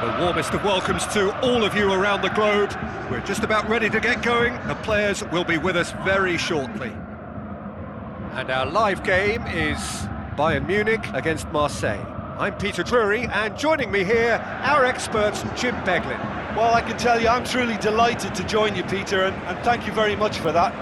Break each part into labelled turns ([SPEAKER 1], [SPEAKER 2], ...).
[SPEAKER 1] The warmest of welcomes to all of you around the globe. We're just about ready to get going. The players will be with us very shortly. And our live game is Bayern Munich against Marseille. I'm Peter Drury, and joining me here, our expert, Jim Beglin.
[SPEAKER 2] Well, I can tell you, I'm truly delighted to join you, Peter, and thank you very much for that.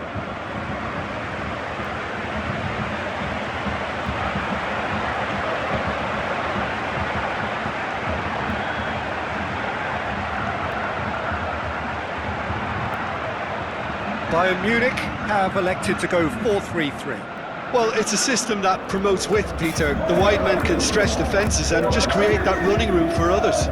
[SPEAKER 1] Bayern Munich have elected to go 4-3-3.
[SPEAKER 2] Well, it's a system that promotes width, Peter. The wide men can stretch defences and just create that running room for others.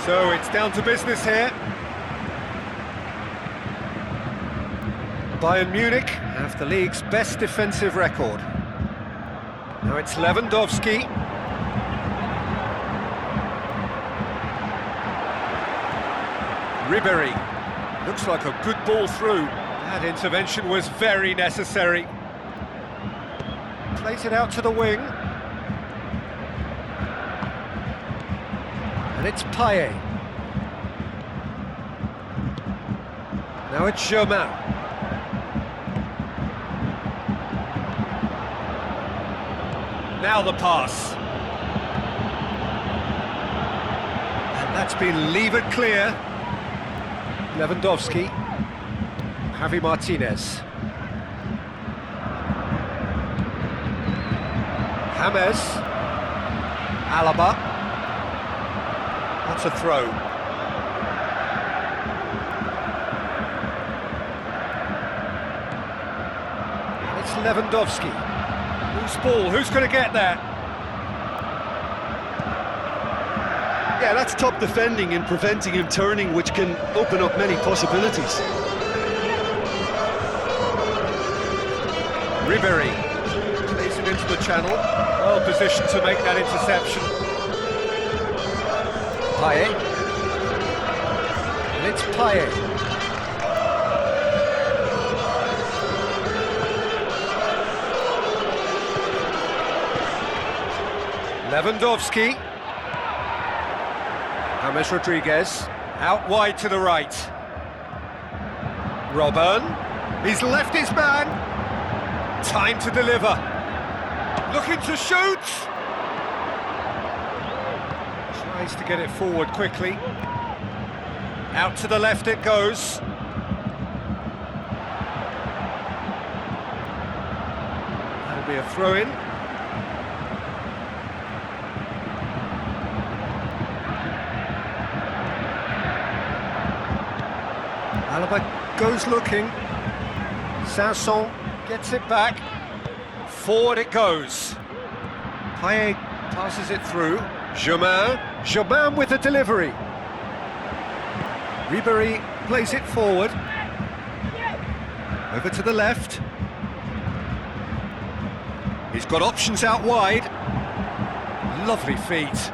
[SPEAKER 1] So it's down to business here. Bayern Munich have the league's best defensive record. Now it's Lewandowski. Ribery. Looks like a good ball through. That intervention was very necessary. Plays it out to the wing. And it's Payet. Now it's Germain. Now the pass. And that's been levered clear. Lewandowski. Javi Martinez. James. Alaba. That's a throw. And it's Lewandowski. Loose ball, who's going to get that?
[SPEAKER 2] Yeah, that's top defending and preventing him turning, which can open up many possibilities.
[SPEAKER 1] Ribery plays it into the channel. Well positioned to make that interception. Payet. And it's Payet. Lewandowski. James Rodriguez. Out wide to the right. Robben. He's left his man. Time to deliver. Looking to shoot. Tries to get it forward quickly. Out to the left it goes. That'll be a throw-in. Alaba goes looking. Sanson gets it back. Forward it goes. Payet passes it through. Germain with the delivery. Ribery plays it forward. Over to the left. He's got options out wide. Lovely feet.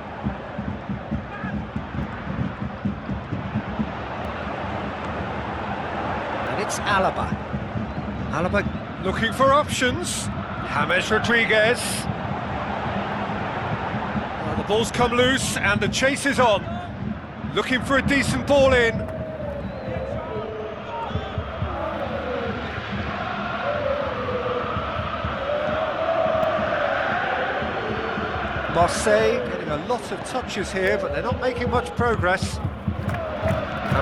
[SPEAKER 1] And it's Alaba. Alaba looking for options. James Rodriguez. Well, the ball's come loose and the chase is on. Looking for a decent ball in. Marseille getting a lot of touches here, but they're not making much progress.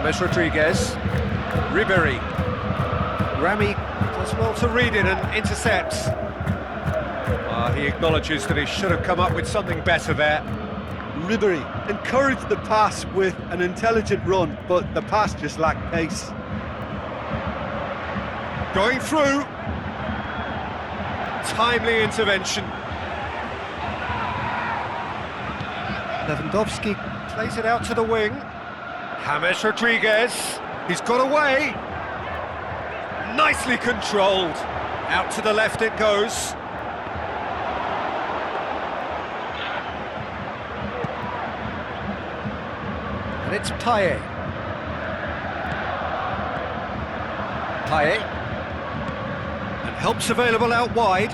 [SPEAKER 1] James Rodriguez. Ribery. Rami does well to read it and intercepts. He acknowledges that he should have come up with something better there.
[SPEAKER 2] Ribery encouraged the pass with an intelligent run, but the pass just lacked pace.
[SPEAKER 1] Going through. Timely intervention. Lewandowski plays it out to the wing. James Rodriguez. He's got away. Nicely controlled. Out to the left it goes. And it's Payet. Payet. And help's available out wide.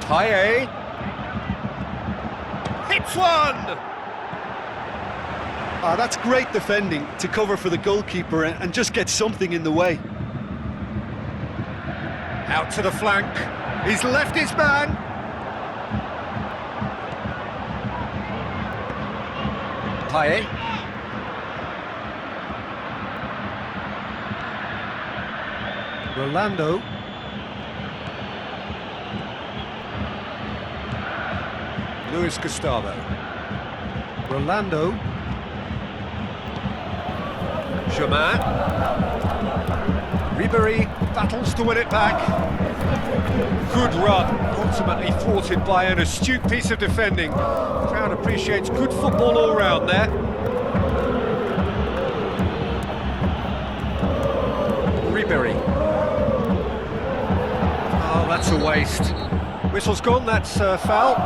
[SPEAKER 1] Payet. Hits one!
[SPEAKER 2] Ah, that's great defending to cover for the goalkeeper and just get something in the way.
[SPEAKER 1] Out to the flank. He's left his man. Payet. Rolando. Luis Gustavo. Rolando. Germain. Ribéry battles to win it back. Good run, ultimately thwarted by an astute piece of defending. The crowd appreciates good football all round there. Ribéry. Oh, that's a waste. Whistle's gone, that's a foul.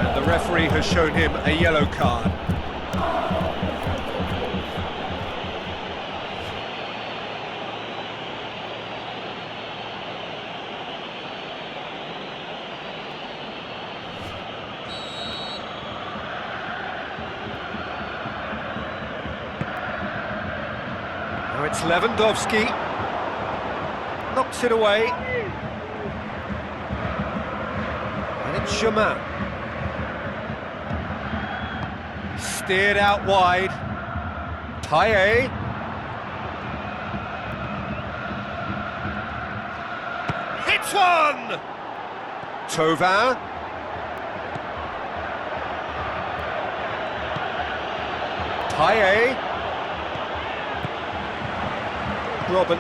[SPEAKER 1] And the referee has shown him a yellow card. Now it's Lewandowski, knocks it away, and it's Germain. Steered out wide, Payet. Hits one! Thauvin. Payet. Robin.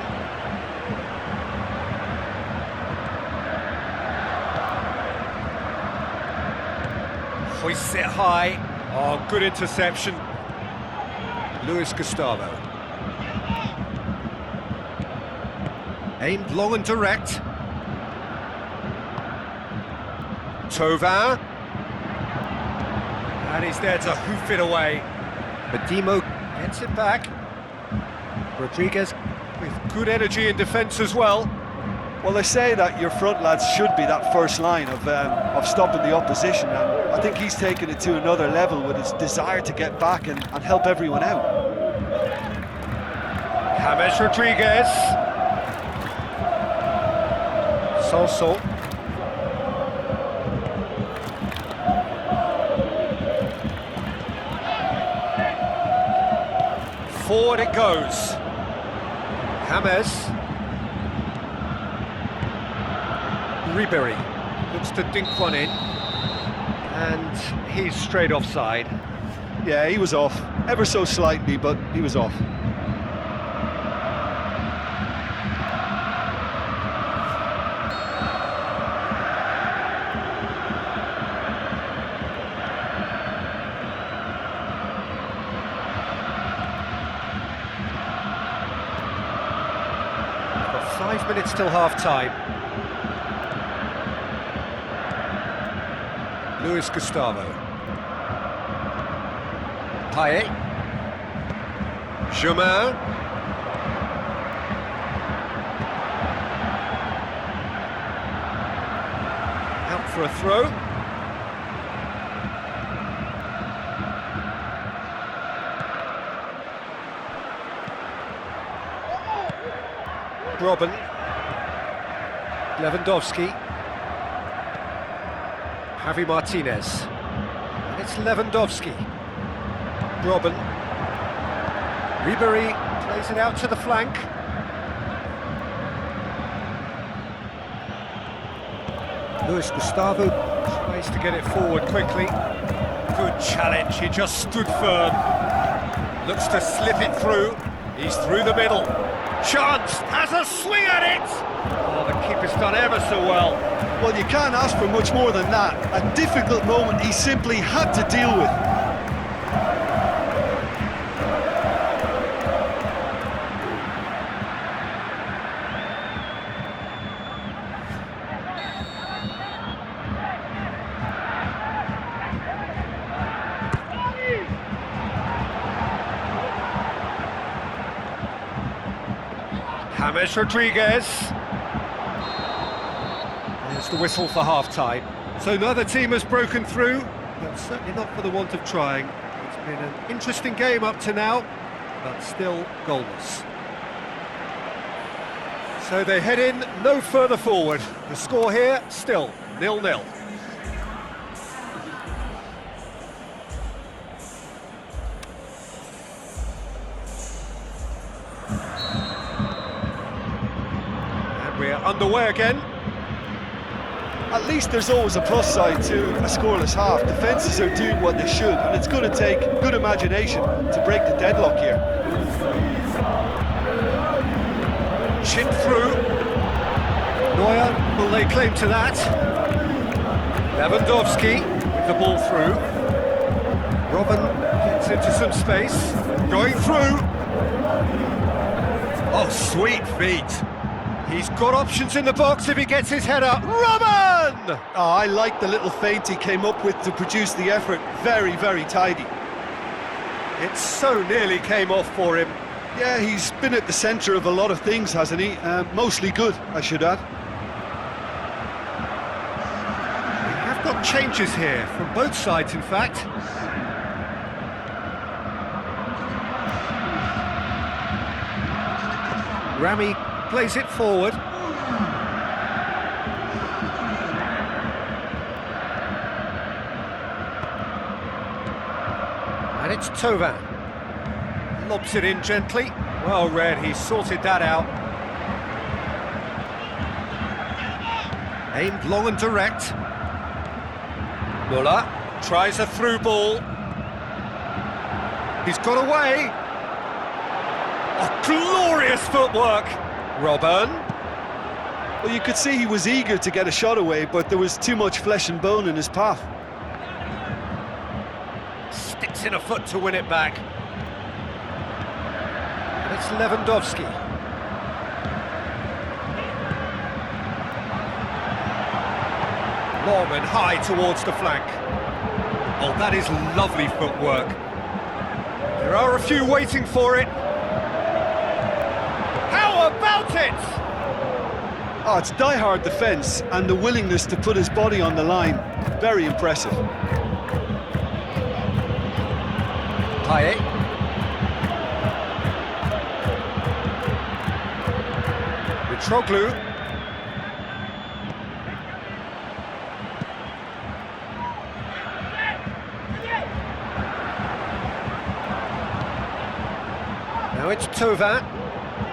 [SPEAKER 1] Hoists it high. Oh, good interception. Luis Gustavo. Aimed long and direct. Thauvin. And he's there to hoof it away. Medimo gets it back. Rodriguez with good energy in defence as well.
[SPEAKER 2] Well, they say that your front lads should be that first line of stopping the opposition, and I think he's taken it to another level with his desire to get back and help everyone out.
[SPEAKER 1] James Rodriguez. Soso. Forward it goes. James. Ribéry looks to dink one in, and he's straight offside.
[SPEAKER 2] Yeah, he was off, ever so slightly, but he was off.
[SPEAKER 1] We've got 5 minutes till half-time. Luis Gustavo. Payet. Germain. Out for a throw. Robin. Lewandowski. Javi Martinez. And it's Lewandowski. Robin. Ribéry plays it out to the flank. Luis Gustavo tries to get it forward quickly. Good challenge, he just stood firm. Looks to slip it through. He's through the middle. Chance, has a swing at it! Oh, the keeper's done ever so well.
[SPEAKER 2] Well, you can't ask for much more than that. A difficult moment he simply had to deal with.
[SPEAKER 1] James Rodriguez. There's the whistle for half-time. So neither team has broken through, but certainly not for the want of trying. It's been an interesting game up to now, but still goalless. So they head in no further forward. The score here, still 0-0. And we're underway again.
[SPEAKER 2] At least there's always a plus side to a scoreless half. Defences are doing what they should, and it's going to take good imagination to break the deadlock here.
[SPEAKER 1] Chip through. Neuer will lay claim to that. Lewandowski with the ball through. Robben gets into some space. Going through. Oh, sweet feet. He's got options in the box if he gets his head up. Robben!
[SPEAKER 2] Oh, I like the little feint he came up with to produce the effort. Very, very tidy.
[SPEAKER 1] It so nearly came off for him.
[SPEAKER 2] Yeah, he's been at the centre of a lot of things, hasn't he? Mostly good, I should add.
[SPEAKER 1] We have got changes here, from both sides in fact. Rami plays it forward. And it's Tovan. Lobs it in gently. Well read, he sorted that out. Aimed long and direct. Muller tries a through ball. He's got away. Oh, glorious footwork. Robben.
[SPEAKER 2] Well, you could see he was eager to get a shot away, but there was too much flesh and bone in his path.
[SPEAKER 1] Sticks in a foot to win it back. And it's Lewandowski. Long and high towards the flank. Oh, that is lovely footwork. There are a few waiting for it. How about it?
[SPEAKER 2] Oh, it's die-hard defence and the willingness to put his body on the line. Very impressive.
[SPEAKER 1] Payet. Mitroglou. Now it's Tovan,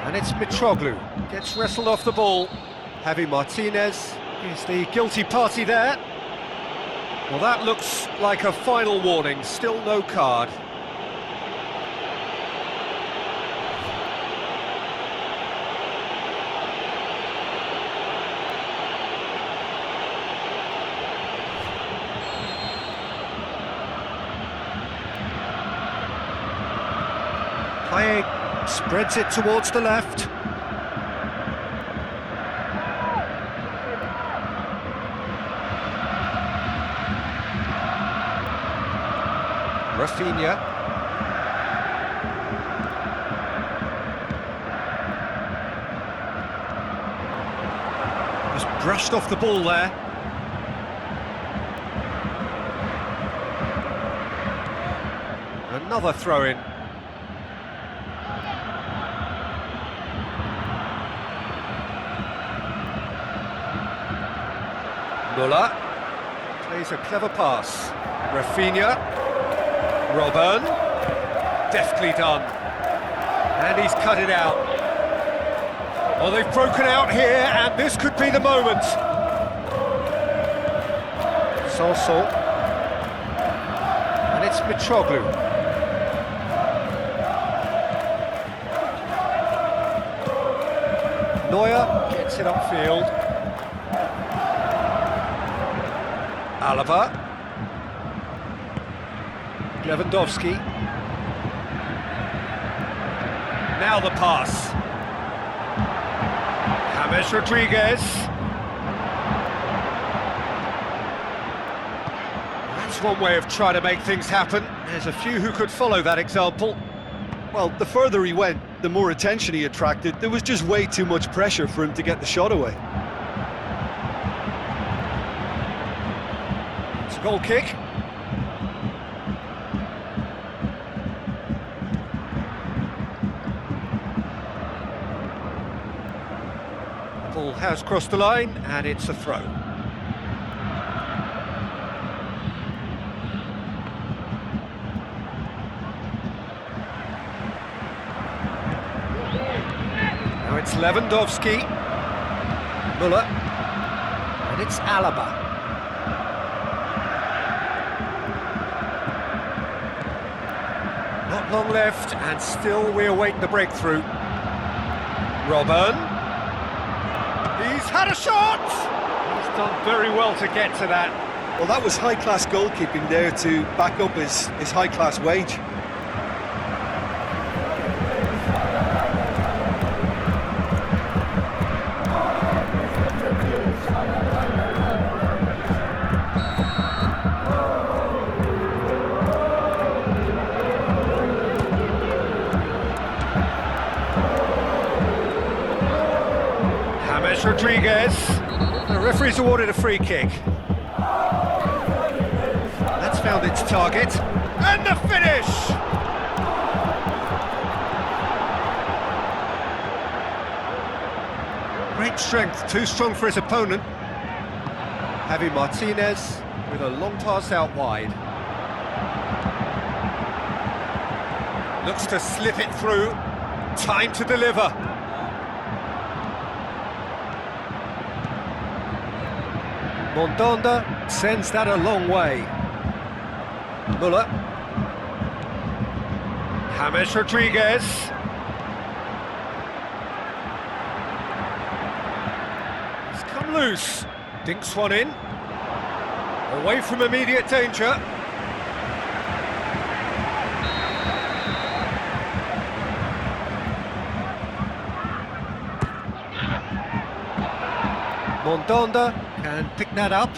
[SPEAKER 1] and it's Mitroglou. Gets wrestled off the ball. Javi Martinez is the guilty party there. Well, that looks like a final warning, still no card. Payet spreads it towards the left. Rafinha. Just brushed off the ball there. Another throw-in. Muller plays a clever pass. Rafinha. Robben, deftly done, and he's cut it out. Well, they've broken out here, and this could be the moment. Soso, and it's Mitroglou. Neuer gets it upfield. Alaba. Lewandowski. Now the pass. James Rodriguez. That's one way of trying to make things happen. There's a few who could follow that example.
[SPEAKER 2] Well, the further he went, the more attention he attracted, there was just way too much pressure for him to get the shot away.
[SPEAKER 1] It's a goal kick. The ball has crossed the line, and it's a throw. Now it's Lewandowski, Müller, and it's Alaba. Not long left, and still we await the breakthrough. Robben. He's had a shot! He's done very well to get to that.
[SPEAKER 2] Well, that was high-class goalkeeping there to back up his high-class wage.
[SPEAKER 1] Rodriguez. The referee's awarded a free kick. That's found its target. And the finish! Great strength, too strong for his opponent. Javi Martinez with a long pass out wide. Looks to slip it through. Time to deliver. Mondonda sends that a long way. Müller. James Rodriguez. He's come loose. Dinks one in. Away from immediate danger. Mondonda can pick that up.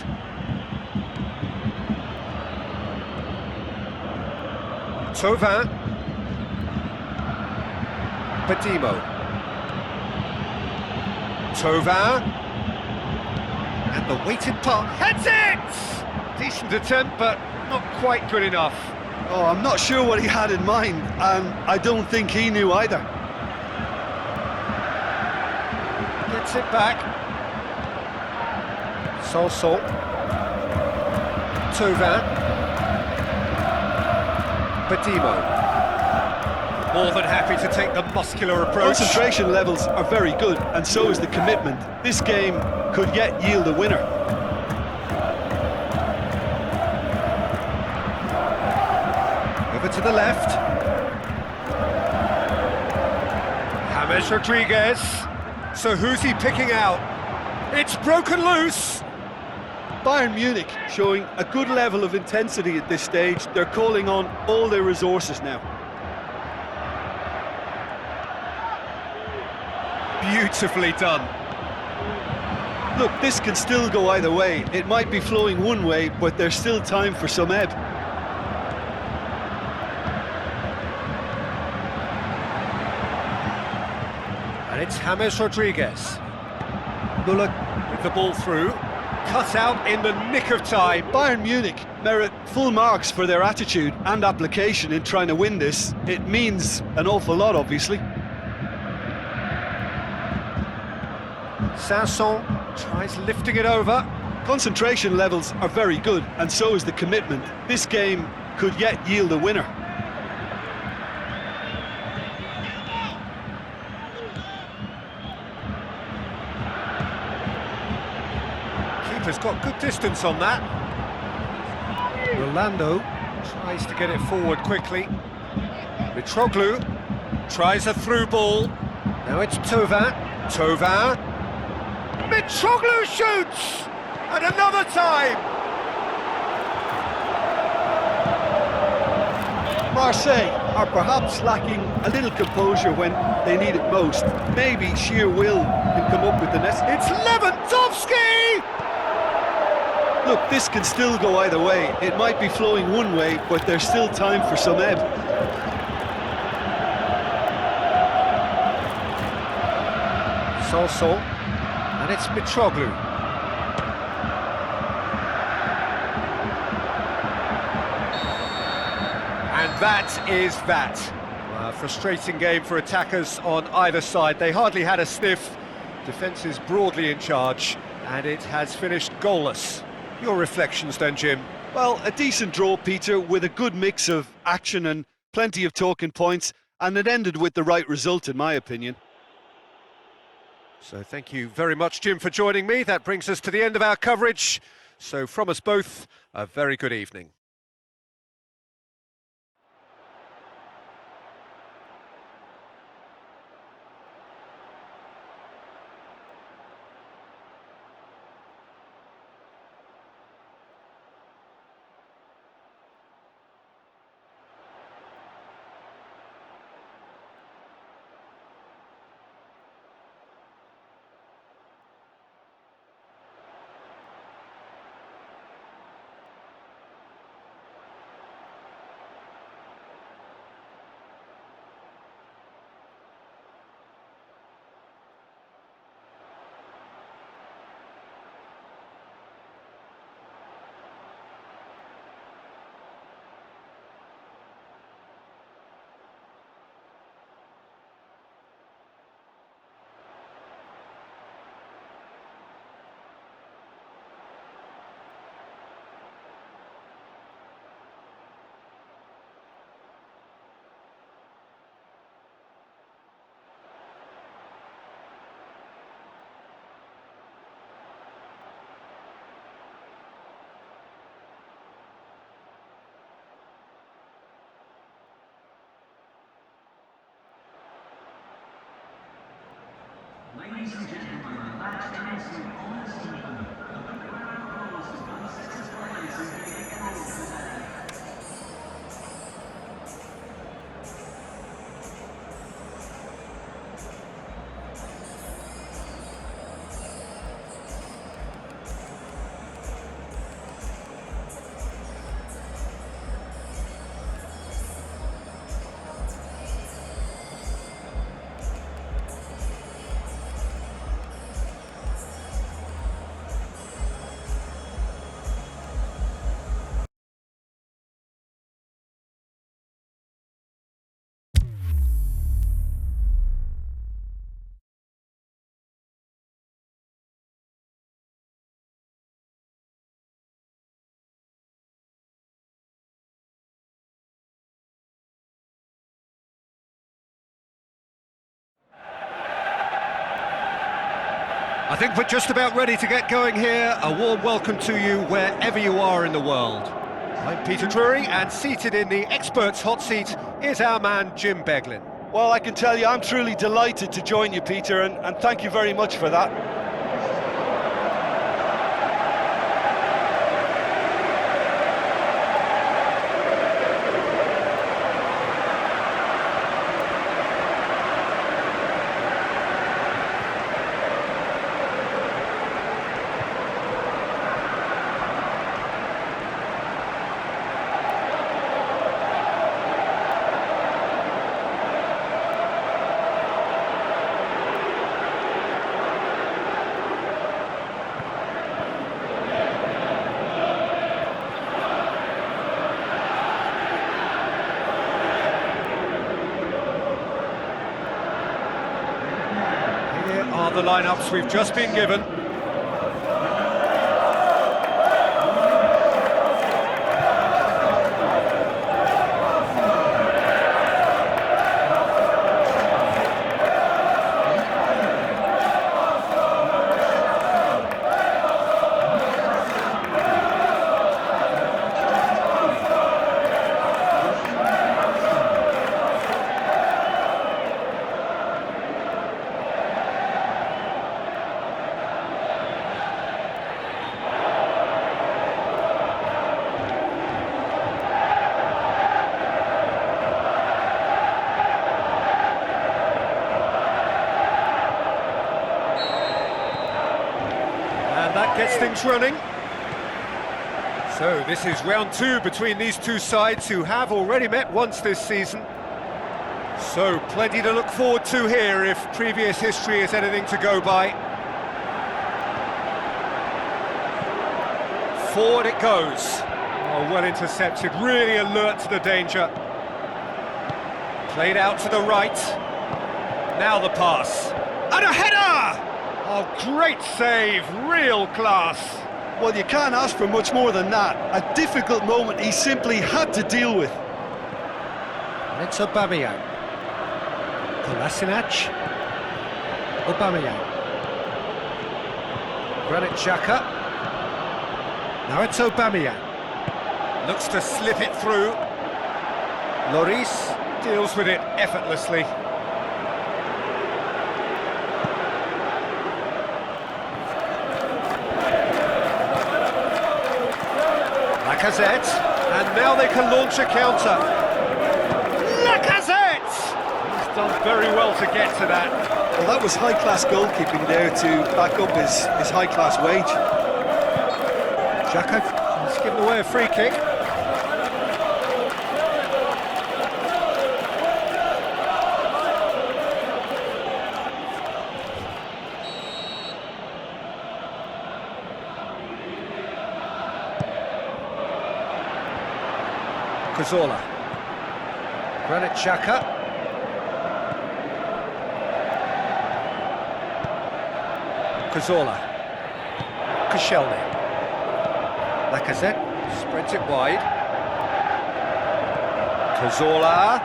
[SPEAKER 1] Thauvin. Padimo. Thauvin. And the weighted pass. Heads it! Decent attempt, but not quite good enough.
[SPEAKER 2] Oh, I'm not sure what he had in mind, and I don't think he knew either.
[SPEAKER 1] Gets it back. Sanson. Thauvin. Padimo. More than happy to take the muscular approach.
[SPEAKER 2] Concentration levels are very good, and so is the commitment. This game could yet yield a winner.
[SPEAKER 1] Over to the left. James Rodriguez. So who's he picking out? It's broken loose.
[SPEAKER 2] Bayern Munich showing a good level of intensity at this stage. They're calling on all their resources now.
[SPEAKER 1] Beautifully done.
[SPEAKER 2] Look, this can still go either way. It might be flowing one way, but there's still time for some ebb.
[SPEAKER 1] And it's James Rodriguez. Müller with the ball through. Cut out in the nick of time.
[SPEAKER 2] Bayern Munich merit full marks for their attitude and application in trying to win this. It means an awful lot, obviously.
[SPEAKER 1] Sanson tries lifting it over.
[SPEAKER 2] Concentration levels are very good, and so is the commitment. This game could yet yield a winner.
[SPEAKER 1] Keeper's got good distance on that. Rolando tries to get it forward quickly. Mitroglou tries a through ball. Now it's Thauvin. Thauvin. Mitroglou shoots! And another time!
[SPEAKER 2] Marseille are perhaps lacking a little composure when they need it most. Maybe sheer will can come up with the next.
[SPEAKER 1] It's Lewandowski!
[SPEAKER 2] Look, this can still go either way. It might be flowing one way, but there's still time for some ebb.
[SPEAKER 1] Solsol, and it's Mitroglou. And that is that. A frustrating game for attackers on either side. They hardly had a sniff. Defence is broadly in charge, and it has finished goalless. Your reflections then, Jim?
[SPEAKER 2] Well, a decent draw, Peter, with a good mix of action and plenty of talking points, and it ended with the right result, in my opinion.
[SPEAKER 1] So thank you very much, Jim, for joining me. That brings us to the end of our coverage. So from us both, a very good evening.
[SPEAKER 3] Ladies and gentlemen, that ends the honours team. A big round of applause to both sets of players who made it all today.
[SPEAKER 1] I think we're just about ready to get going here. A warm welcome to you wherever you are in the world. I'm Peter Drury, and seated in the experts' hot seat is our man Jim Beglin.
[SPEAKER 2] Well, I can tell you I'm truly delighted to join you, Peter, and thank you very much for that.
[SPEAKER 1] The lineups we've just been given. That gets things running. So this is round two between these two sides who have already met once this season. So, plenty to look forward to here if previous history is anything to go by. Forward it goes. Oh, well intercepted, really alert to the danger. Played out to the right. Now the pass. And a header! Oh, great save, real class.
[SPEAKER 2] Well, you can't ask for much more than that. A difficult moment he simply had to deal with.
[SPEAKER 1] And it's Aubameyang. Kolasinac. Aubameyang. Granit Xhaka. Now it's Aubameyang. Looks to slip it through. Lloris deals with it effortlessly. Lacazette, and now they can launch a counter. Lacazette! He's done very well to get to that.
[SPEAKER 2] Well, that was high-class goalkeeping there to back up his high-class wage.
[SPEAKER 1] Xhaka has given away a free kick. Cazorla. Granit Xhaka. Cazorla. Koscielny. Lacazette spreads it wide. Cazorla.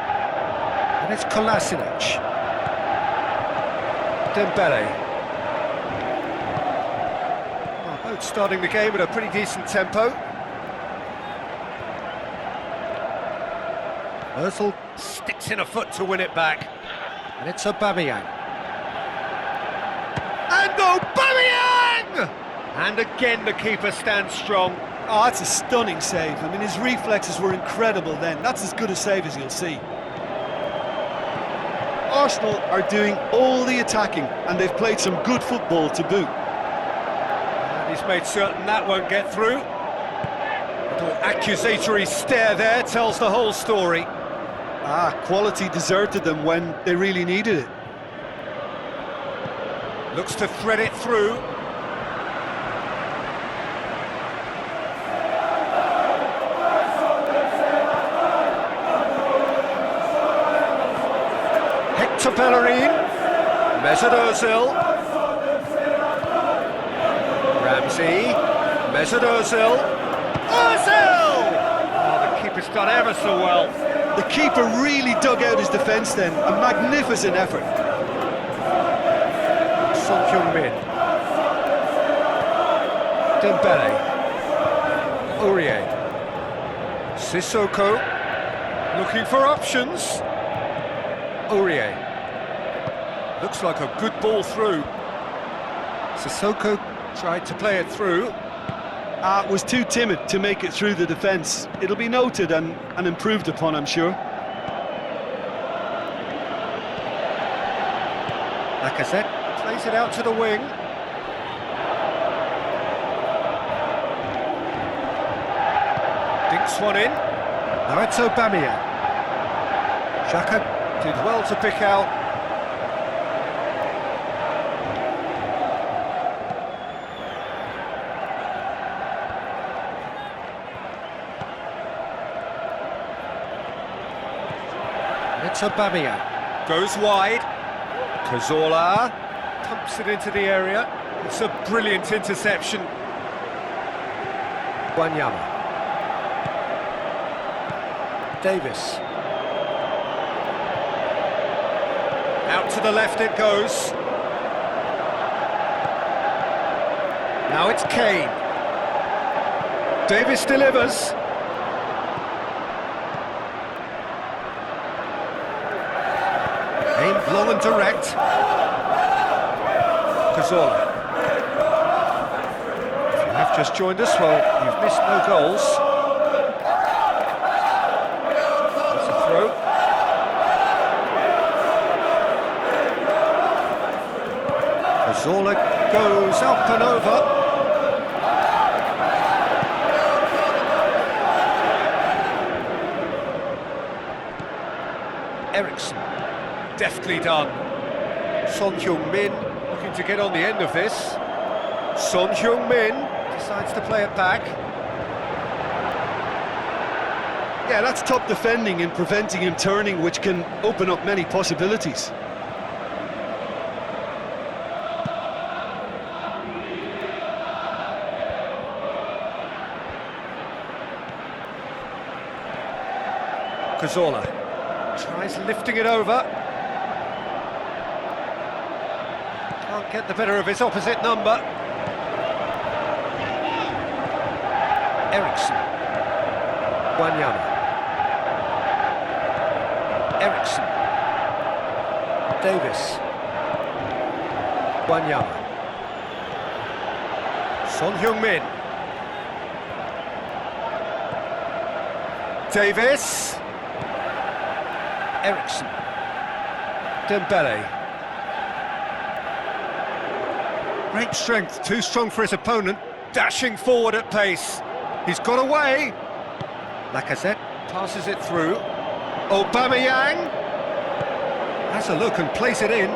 [SPEAKER 1] And it's Kolasinac. Dembele. Oh, both starting the game at a pretty decent tempo. Özil sticks in a foot to win it back. And it's Aubameyang. And Aubameyang! And again the keeper stands strong.
[SPEAKER 2] Oh, that's a stunning save. I mean, his reflexes were incredible then. That's as good a save as you'll see. Arsenal are doing all the attacking, and they've played some good football to boot.
[SPEAKER 1] And he's made certain that won't get through. Little accusatory stare there tells the whole story.
[SPEAKER 2] Quality deserted them when they really needed it.
[SPEAKER 1] Looks to thread it through. Hector Bellerin. Mesut Ozil. Ramsey. Mesut Ozil. Ozil! Oh, the keeper's done ever so well.
[SPEAKER 2] The keeper really dug out his defence then. A magnificent effort.
[SPEAKER 1] Son Heung-min. Dembele. Aurier. Sissoko. Looking for options. Aurier. Looks like a good ball through. Sissoko tried to play it through.
[SPEAKER 2] Was too timid to make it through the defence. It'll be noted and improved upon, I'm sure.
[SPEAKER 1] Lacazette plays it out to the wing. Dinks one in. Now it's Aubameyang. Xhaka did well to pick out. It's Aubameyang. Goes wide. Cazorla pumps it into the area. It's a brilliant interception. Wanyama. Davis. Out to the left it goes. Now it's Kane. Davis delivers. Aimed long and direct. Cazorla. If you have just joined us, well, you've missed no goals. That's a throw. Cazorla goes up and over. Eriksson. deftly done. Son Heung-min looking to get on the end of this. Son Heung-min decides to play it back.
[SPEAKER 2] Yeah, that's top defending and preventing him turning, which can open up many possibilities.
[SPEAKER 1] Cazorla tries lifting it over. Can't get the better of his opposite number. Eriksson. Wanyama. Eriksson. Davis. Wanyama. Son Heung-min. Davis. Eriksson. Dembele. Great strength, too strong for his opponent, dashing forward at pace. He's got away. Lacazette passes it through. Aubameyang has a look and plays it in.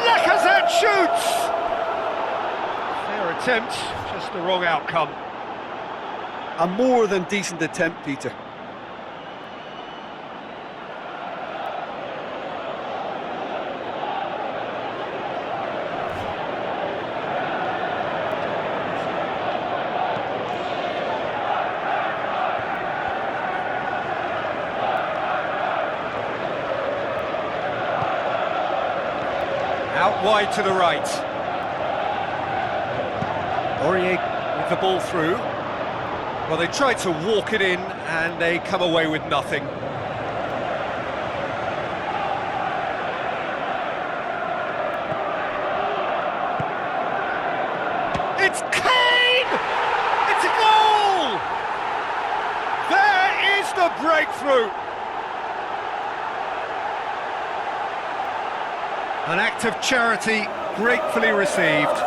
[SPEAKER 1] Lacazette shoots! Fair attempt, just the wrong outcome.
[SPEAKER 2] A more than decent attempt, Peter.
[SPEAKER 1] Out wide to the right. Aurier with the ball through. Well, they tried to walk it in and they come away with nothing. It's Kane! It's a goal! There is the breakthrough! An act of charity gratefully received.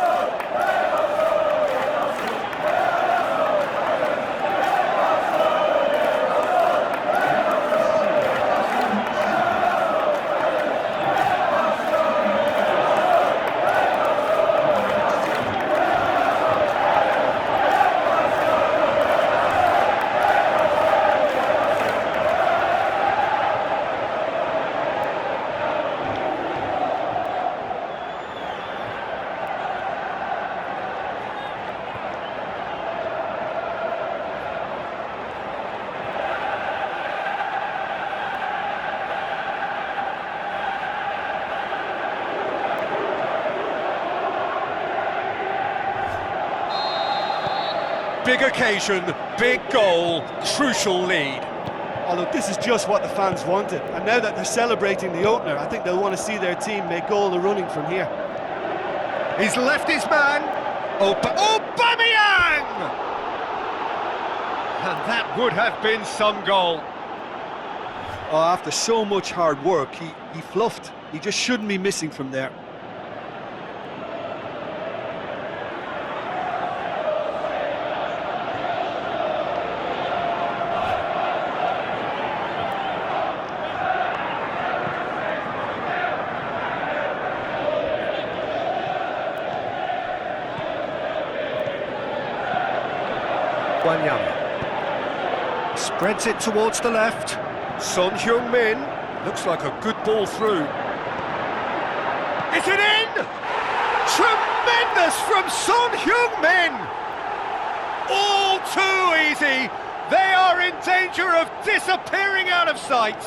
[SPEAKER 1] Big occasion, big goal, crucial lead.
[SPEAKER 2] Oh, look, this is just what the fans wanted. And now that they're celebrating the opener, I think they'll want to see their team make all the running from here.
[SPEAKER 1] He's left his man. Aubameyang! And that would have been some goal.
[SPEAKER 2] Oh, after so much hard work, he fluffed. He just shouldn't be missing from there.
[SPEAKER 1] Wanyama spreads it towards the left. Son Heung-min looks like a good ball through. Is it in? Tremendous from Son Heung-min! All too easy. They are in danger of disappearing out of sight.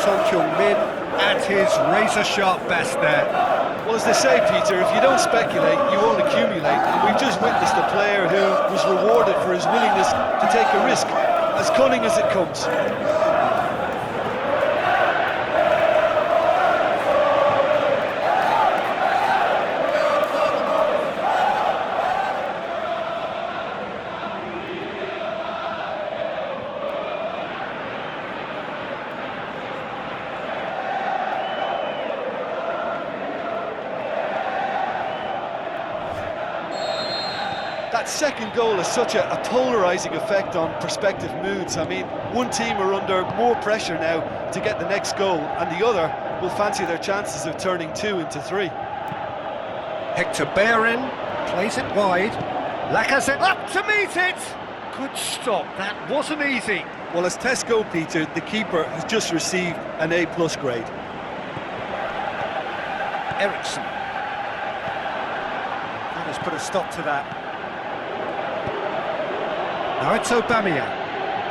[SPEAKER 1] Son Heung-min at his razor-sharp best there.
[SPEAKER 2] Well, as they say, Peter, if you don't speculate, you won't accumulate. And we've just witnessed a player who was rewarded for his willingness to take a risk, as cunning as it comes. That second goal has such a polarising effect on prospective moods. I mean, one team are under more pressure now to get the next goal, and the other will fancy their chances of turning 2 into 3.
[SPEAKER 1] Hector Bayern plays it wide. Lacazette up to meet it! Good stop, that wasn't easy.
[SPEAKER 2] Well, as Tesco, Peter, the keeper has just received an A+ grade.
[SPEAKER 1] Eriksson. That has put a stop to that. Now it's Aubameyang,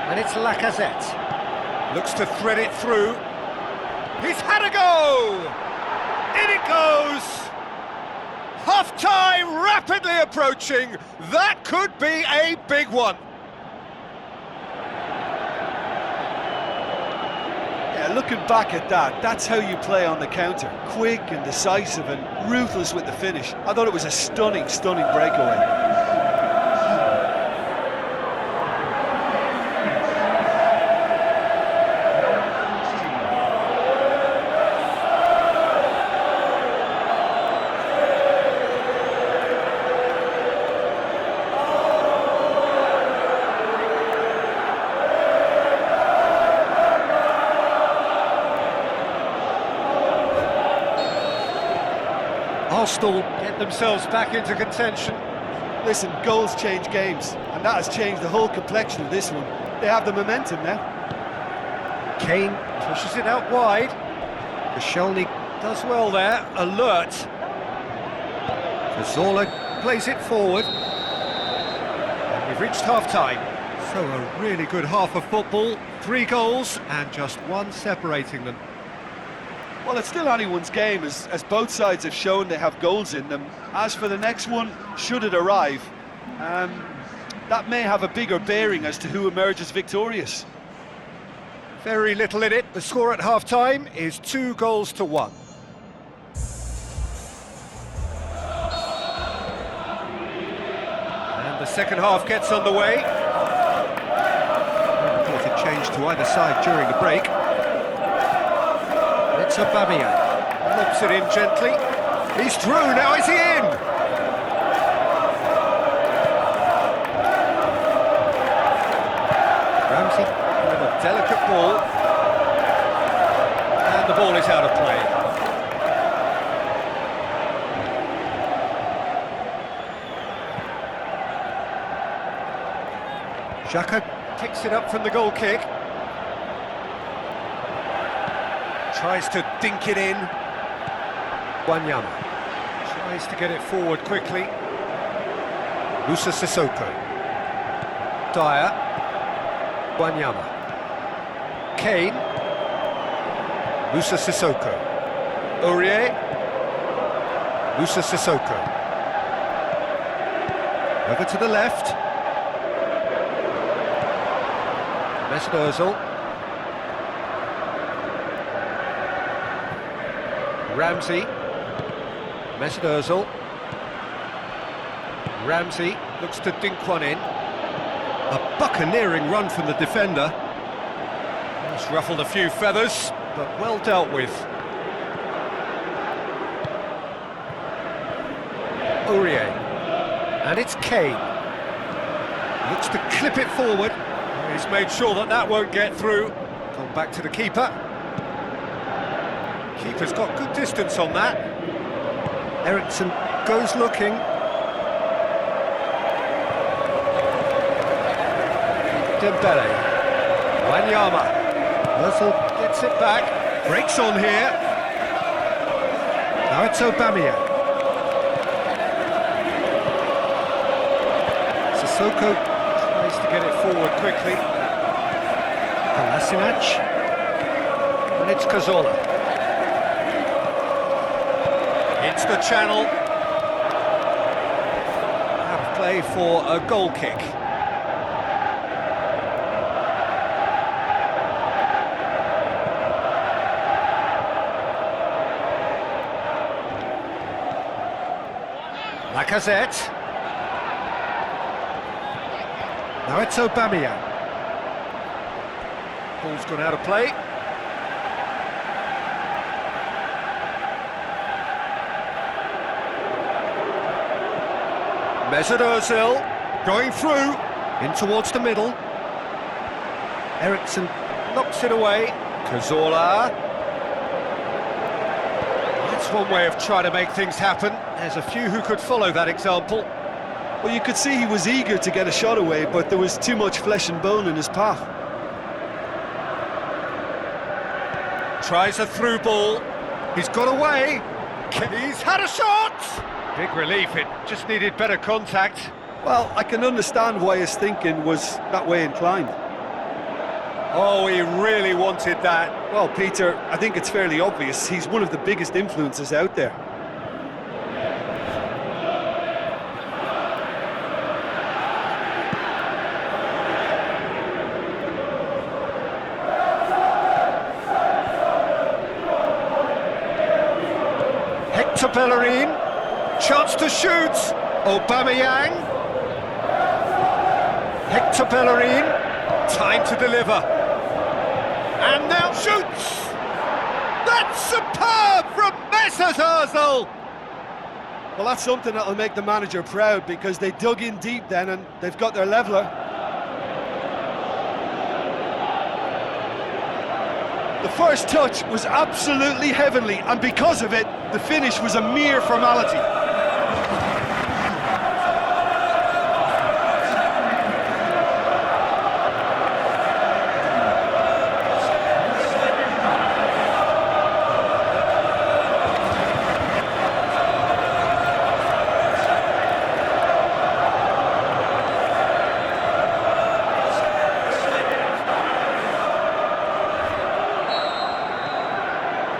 [SPEAKER 1] and it's Lacazette. Looks to thread it through. He's had a go! In it goes! Half-time rapidly approaching. That could be a big one.
[SPEAKER 2] Yeah, looking back at that, that's how you play on the counter. Quick and decisive and ruthless with the finish. I thought it was a stunning breakaway.
[SPEAKER 1] Arsenal get themselves back into contention.
[SPEAKER 2] Listen, goals change games, and that has changed the whole complexion of this one. They have the momentum now.
[SPEAKER 1] Kane pushes it out wide. Koscielny does well there, alert. Cazorla plays it forward. And we've reached half-time. So a really good half of football, 3 goals and just 1 separating them.
[SPEAKER 2] Well, it's still anyone's game, as both sides have shown they have goals in them. As for the next one, should it arrive, that may have a bigger bearing as to who emerges victorious.
[SPEAKER 1] Very little in it. The score at half-time is 2-1. And the second half gets underway. Reported change to either side during the break. It's Aubameyang, lobs it in gently. He's through, now is he in? Ramsey with a delicate ball. And the ball is out of play. Xhaka picks it up from the goal kick. Tries to dink it in. Wanyama tries to get it forward quickly. Musa Sissoko. Dyer. Wanyama. Kane. Musa Sissoko. Aurier. Musa Sissoko. Over to the left. Mesut Ozil. Ramsey, Mesut Ozil, Ramsey looks to dink one in. A buccaneering run from the defender. It's ruffled a few feathers, but well dealt with. Aurier, and it's Kane. Looks to clip it forward. He's made sure that won't get through. Gone back to the keeper. Keeper's got good distance on that. Eriksson goes looking. Dembele. Wanyama. Ozil gets it back. Breaks on here. Now it's Aubameyang. Sissoko tries to get it forward quickly. Kolasinac. And it's Cazorla. It's the channel. Out of play for a goal kick. Lacazette. Now it's Aubameyang. Ball's gone out of play. Mesut Ozil. Going through, in towards the middle. Eriksson knocks it away. Cazorla. That's one way of trying to make things happen. There's a few who could follow that example.
[SPEAKER 2] Well, you could see he was eager to get a shot away, but there was too much flesh and bone in his path.
[SPEAKER 1] Tries a through ball. He's got away. He's had a shot! Big relief, it just needed better contact.
[SPEAKER 2] Well, I can understand why his thinking was that way inclined.
[SPEAKER 1] Oh, he really wanted that.
[SPEAKER 2] Well, Peter, I think it's fairly obvious. He's one of the biggest influences out there.
[SPEAKER 1] Hector Bellerin, chance to shoot. Aubameyang. Hector Bellerin, time to deliver. And now shoots! That's superb from Mesut Ozil!
[SPEAKER 2] Well, that's something that'll make the manager proud, because they dug in deep then and they've got their leveller. The first touch was absolutely heavenly, and because of it, the finish was a mere formality.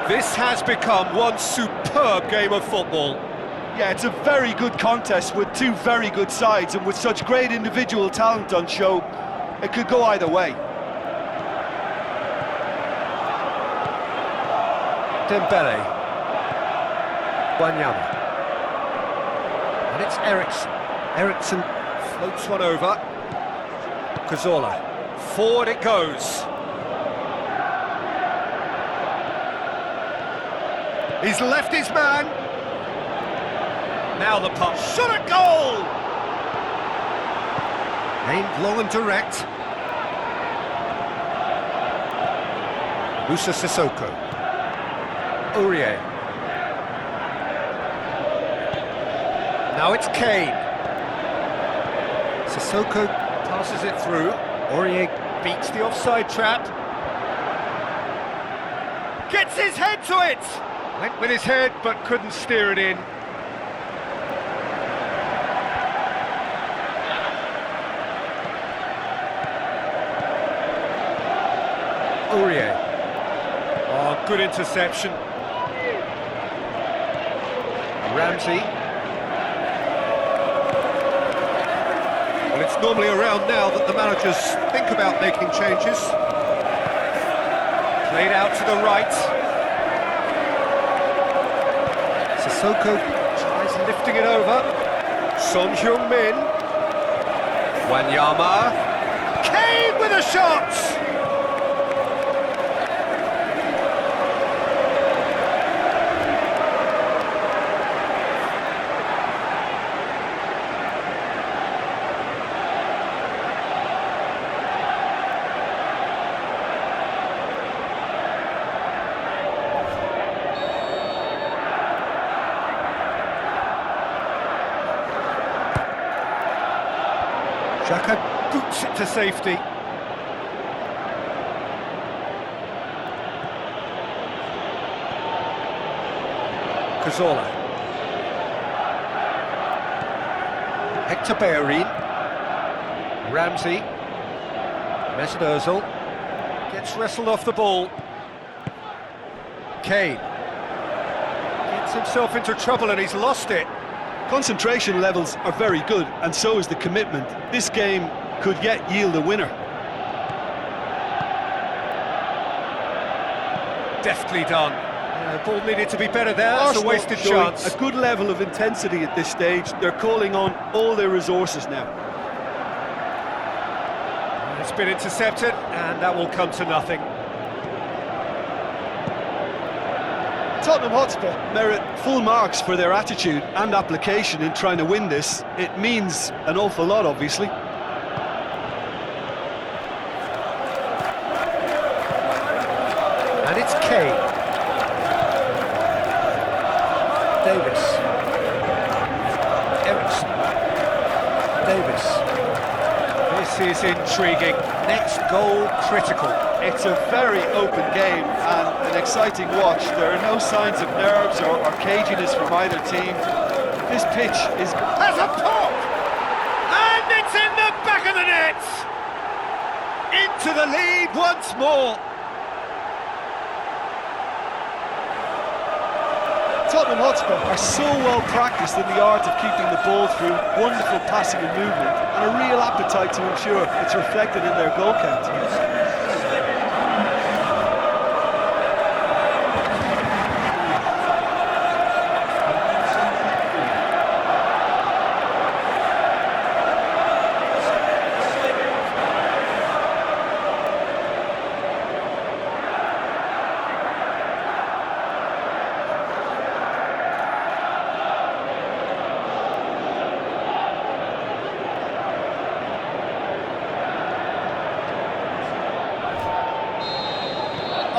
[SPEAKER 1] This has become one superb game of football.
[SPEAKER 2] Yeah, it's a very good contest with two very good sides, and with such great individual talent on show, it could go either way.
[SPEAKER 1] Dembele. Wanyama. And it's Eriksson. Eriksson floats one over. Cazorla. Forward it goes. He's left his man. Now the pass. Shot at goal! Aimed long and direct. Moussa Sissoko. Aurier. Now it's Kane. Sissoko passes it through. Aurier beats the offside trap. Gets his head to it! Went with his head, but couldn't steer it in. Aurier. Oh, good interception. Ramsey. Well, it's normally around now that the managers think about making changes. Played out to the right. Sissoko tries lifting it over. Son Heung-min. Wanyama. Kane with a shot! Xhaka boots it to safety. Cazorla. Hector Bellerin. Ramsey. Mesut Ozil. Gets wrestled off the ball. Kane. Gets himself into trouble and he's lost it.
[SPEAKER 2] Concentration levels are very good, and so is the commitment. This game could yet yield a winner.
[SPEAKER 1] Deftly done. The ball needed to be better there. It's a wasted chance.
[SPEAKER 2] A good level of intensity at this stage. They're calling on all their resources now.
[SPEAKER 1] It's been intercepted, and that will come to nothing.
[SPEAKER 2] Tottenham Hotspur merit full marks for their attitude and application in trying to win this. It means an awful lot, obviously.
[SPEAKER 1] And it's Kane. Davis. Ericsson. Davis. This is intriguing. Next goal critical.
[SPEAKER 2] It's a very open game and an exciting watch. There are no signs of nerves or caginess from either team. This pitch is...
[SPEAKER 1] There's a pop! And it's in the back of the net! Into the lead once more.
[SPEAKER 2] Tottenham Hotspur are so well practiced in the art of keeping the ball through, wonderful passing and movement, and a real appetite to ensure it's reflected in their goal count.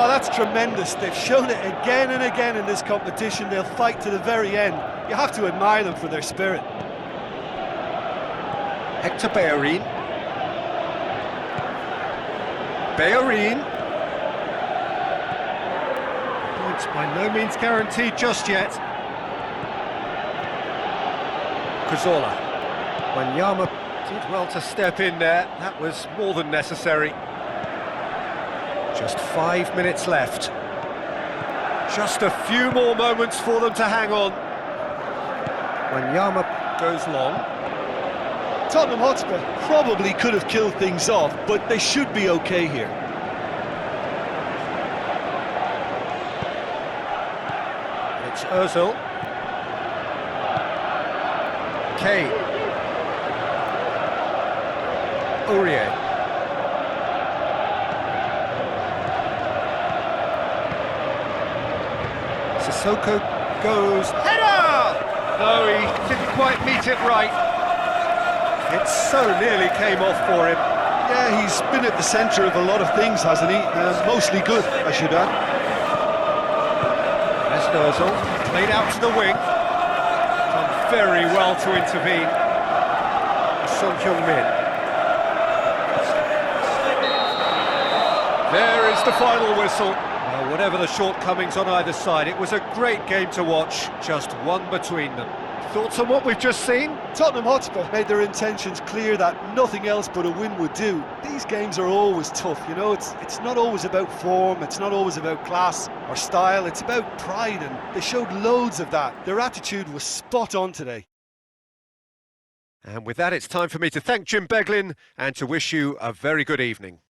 [SPEAKER 2] Oh, that's tremendous. They've shown it again and again in this competition. They'll fight to the very end. You have to admire them for their spirit.
[SPEAKER 1] Hector Bayern. Bayern. Points by no means guaranteed just yet. Cazorla. Wanyama did well to step in there. That was more than necessary. Just 5 minutes left. Just a few more moments for them to hang on. Wanyama goes long.
[SPEAKER 2] Tottenham Hotspur probably could have killed things off, but they should be okay here.
[SPEAKER 1] It's Ozil. Kane. Aurier. Sissoko goes, header! No, he didn't quite meet it right. It so nearly came off for him.
[SPEAKER 2] Yeah, he's been at the centre of a lot of things, hasn't he? Mostly good, I should add.
[SPEAKER 1] There's Ozil, played out to the wing. Done very well to intervene. Son Heung-min. There is the final whistle. Well, whatever the shortcomings on either side, it was a great game to watch, just one between them. Thoughts on what we've just seen?
[SPEAKER 2] Tottenham Hotspur made their intentions clear that nothing else but a win would do. These games are always tough, you know, it's not always about form, it's not always about class or style, it's about pride, and they showed loads of that. Their attitude was spot on today.
[SPEAKER 1] And with that, it's time for me to thank Jim Beglin and to wish you a very good evening.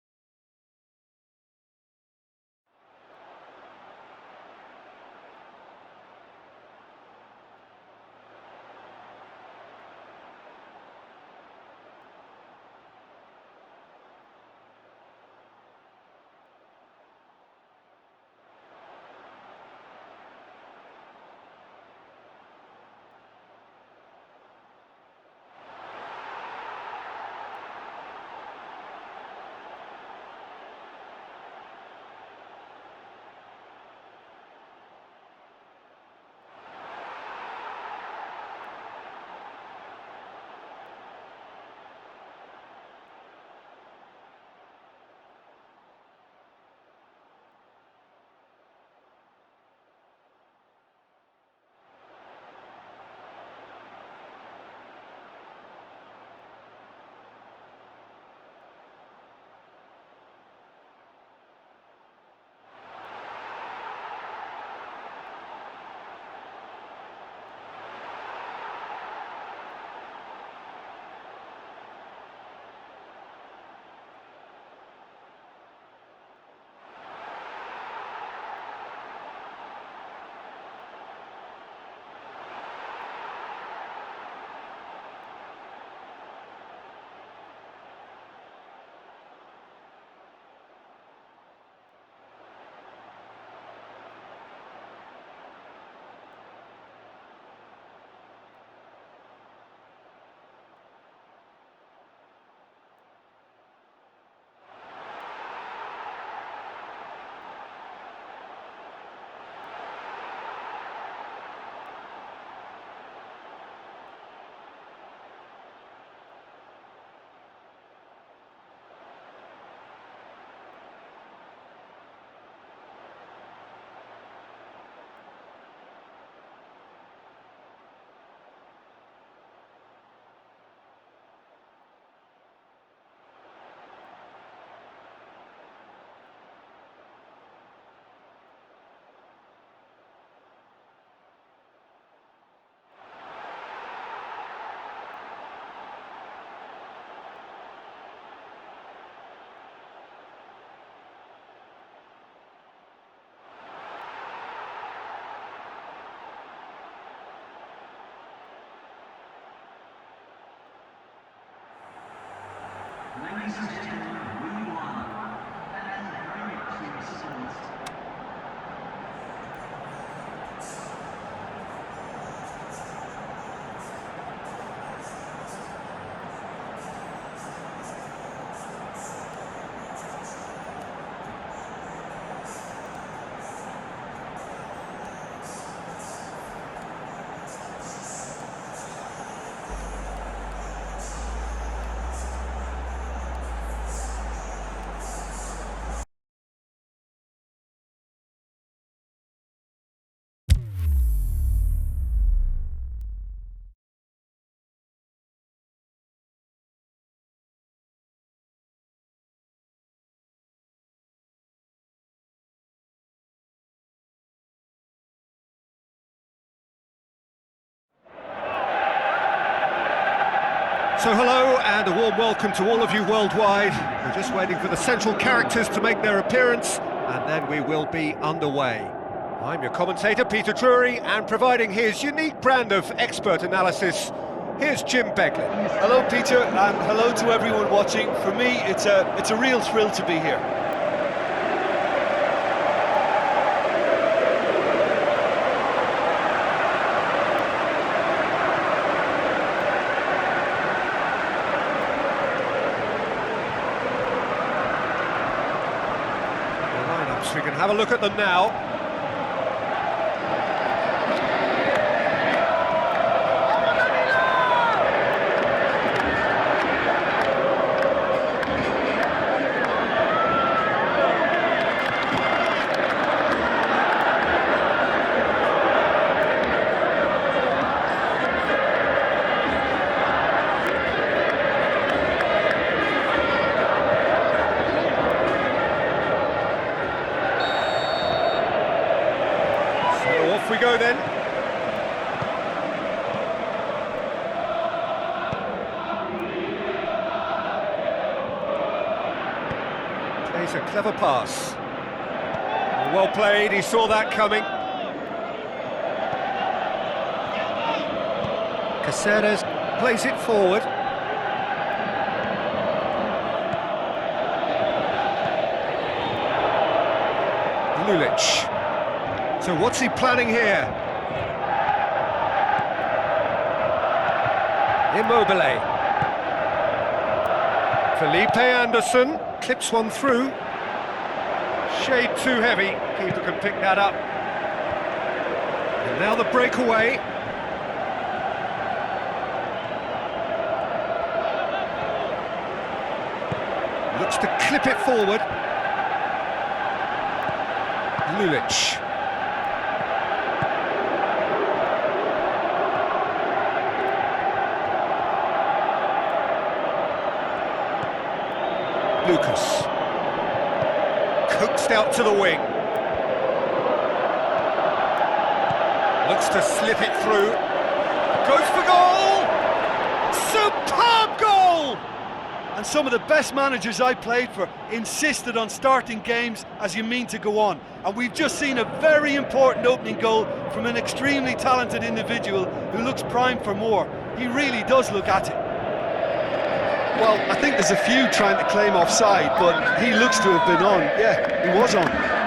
[SPEAKER 3] Ladies and gentlemen, we are. Thank you very much for your support.
[SPEAKER 1] So hello and a warm welcome to all of you worldwide. We're just waiting for the central characters to make their appearance and then we will be underway. I'm your commentator Peter Drury, and providing his unique brand of expert analysis, here's Jim Beglin.
[SPEAKER 2] Hello, Peter, and hello to everyone watching. For me, it's a real thrill to be here.
[SPEAKER 1] We can have a look at them now. Off we go then. Plays a clever pass. Well played, he saw that coming. Caceres plays it forward. Lulic. So what's he planning here? Immobile. Felipe Anderson clips one through. Shade too heavy. Keeper can pick that up. And now the breakaway. Looks to clip it forward. Lulic. Lucas. Coaxed out to the wing. Looks to slip it through. Goes for goal! Superb goal!
[SPEAKER 2] And some of the best managers I played for insisted on starting games as you mean to go on. And we've just seen a very important opening goal from an extremely talented individual who looks primed for more. He really does look at it. Well, I think there's a few trying to claim offside, but he looks to have been on. Yeah, he was on.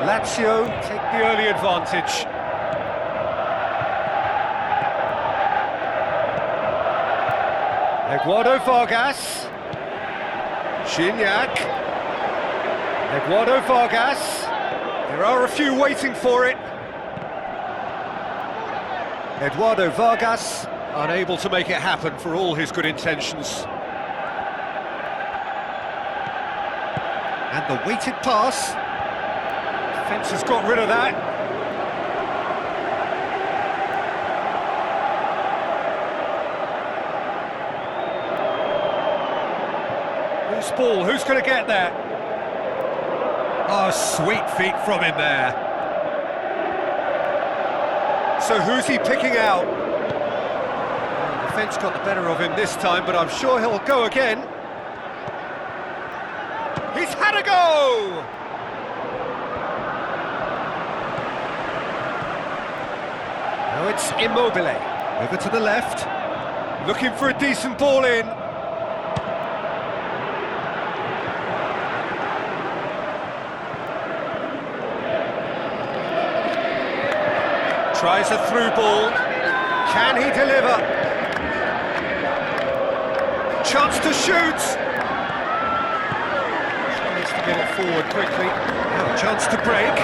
[SPEAKER 1] Lazio take the early advantage. Eduardo Vargas. Gignac. Eduardo Vargas. There are a few waiting for it. Eduardo Vargas unable to make it happen for all his good intentions. And the weighted pass. Defence has got rid of that. Loose ball, who's going to get there? Oh, sweet feet from him there. So who's he picking out? Well, the defence got the better of him this time, but I'm sure he'll go again. He's had a go! Now it's Immobile. Over to the left. Looking for a decent ball in. Tries a through ball. Can he deliver? Chance to shoot. Tries to get it forward quickly. Now a chance to break.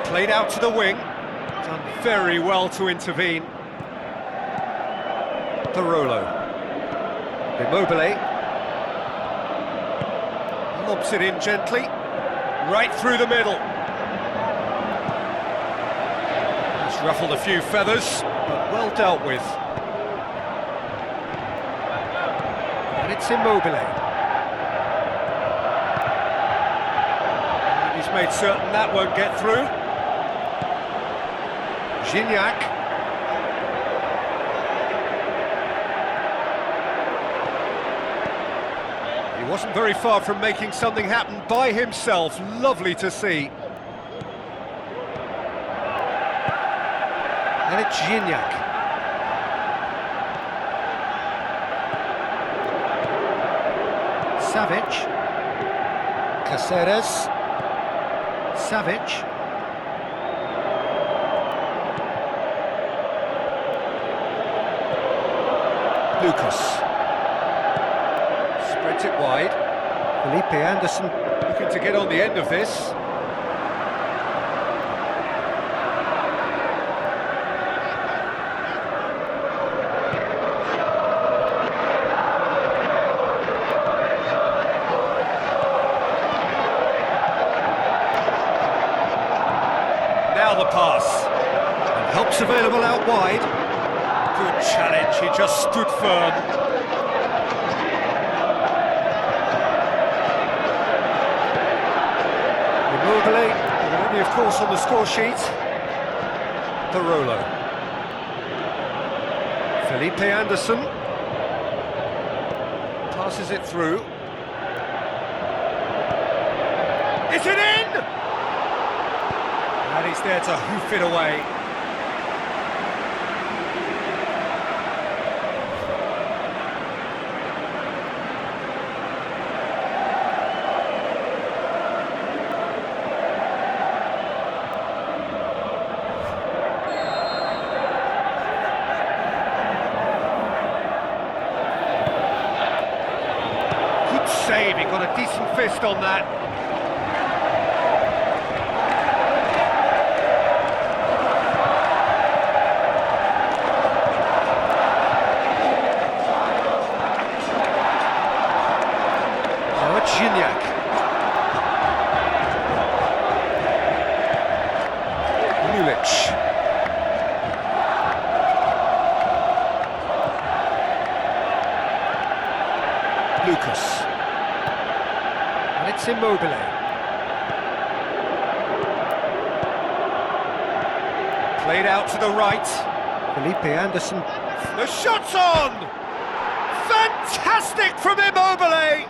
[SPEAKER 1] Played out to the wing. Done very well to intervene. Parolo. Immobile. Lobs it in gently. Right through the middle. It's ruffled a few feathers, but well dealt with. And it's Immobile. And he's made certain that won't get through. Gignac. He wasn't very far from making something happen by himself. Lovely to see. And it's Gignac. Savic. Caceres. Savic. Lucas. Spreads it wide. Felipe Anderson looking to get on the end of this. Now the pass. And help's available out wide. Good challenge, he just stood firm. Immobile, only of course on the score sheet. Parolo. Felipe Anderson. Passes it through. Is it in? And he's there to hoof it away. Save, he got a decent fist on that. Now it's Gignac. Mulic. Lucas. And it's Immobile. Played out to the right. Felipe Anderson. The shot's on! Fantastic from Immobile!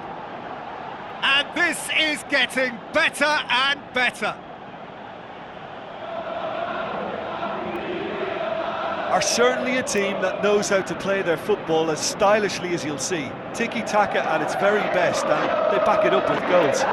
[SPEAKER 1] And this is getting better and better.
[SPEAKER 2] Are certainly a team that knows how to play their football as stylishly as you'll see. Tiki-taka at its very best, and they back it up with goals.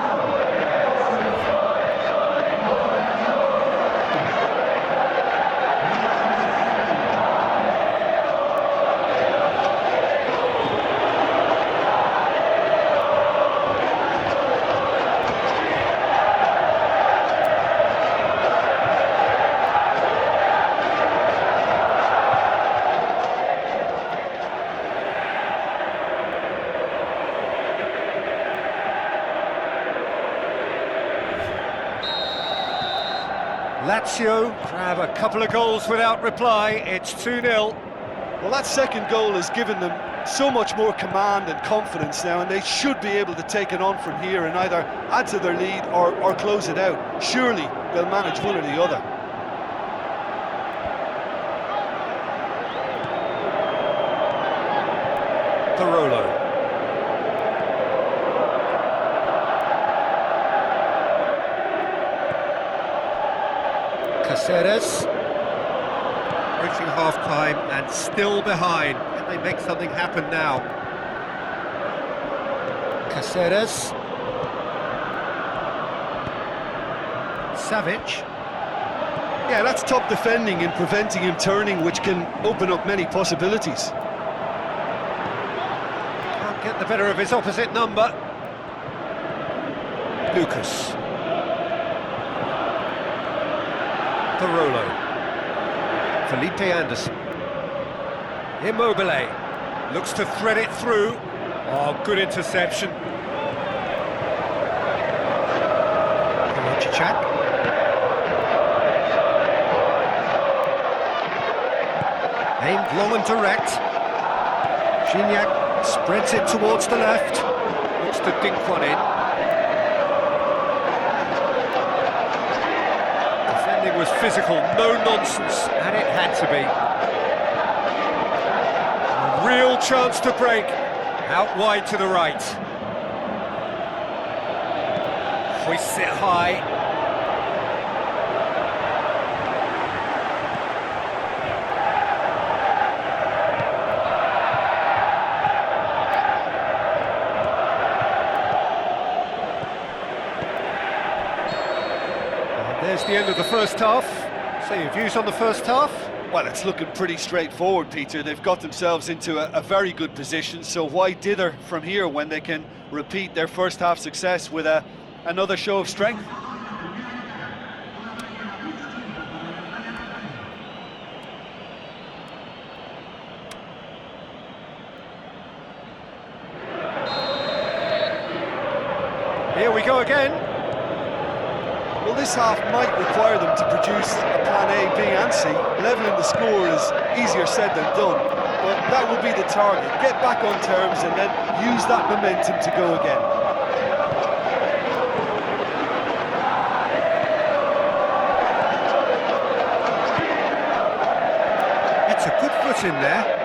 [SPEAKER 1] Lazio grab a couple of goals without reply. It's 2-0.
[SPEAKER 2] Well, that second goal has given them so much more command and confidence now, and they should be able to take it on from here and either add to their lead or close it out. Surely they'll manage one or the other.
[SPEAKER 1] Barolo. Caceres. Reaching half-time and still behind. Can they make something happen now? Caceres. Savic.
[SPEAKER 2] Yeah, that's top defending and preventing him turning, which can open up many possibilities.
[SPEAKER 1] Can't get the better of his opposite number. Lucas. Barolo. Felipe Anderson. Immobile. Looks to thread it through. Oh, good interception. Chak. Aimed long and direct. Gignac spreads it towards the left. Looks to dink one in. Defending was physical, no nonsense, and it had to be. A real chance to break. Out wide to the right. Hoists it high. There's the end of the first half. So your views on the first half?
[SPEAKER 2] Well, it's looking pretty straightforward, Peter. They've got themselves into a very good position, so why dither from here when they can repeat their first half success with another show of strength?
[SPEAKER 1] Here we go again.
[SPEAKER 2] Well, this half might require them to produce a plan A, B and C. Levelling the score is easier said than done, but that will be the target. Get back on terms and then use that momentum to go again.
[SPEAKER 1] It's a good foot in there.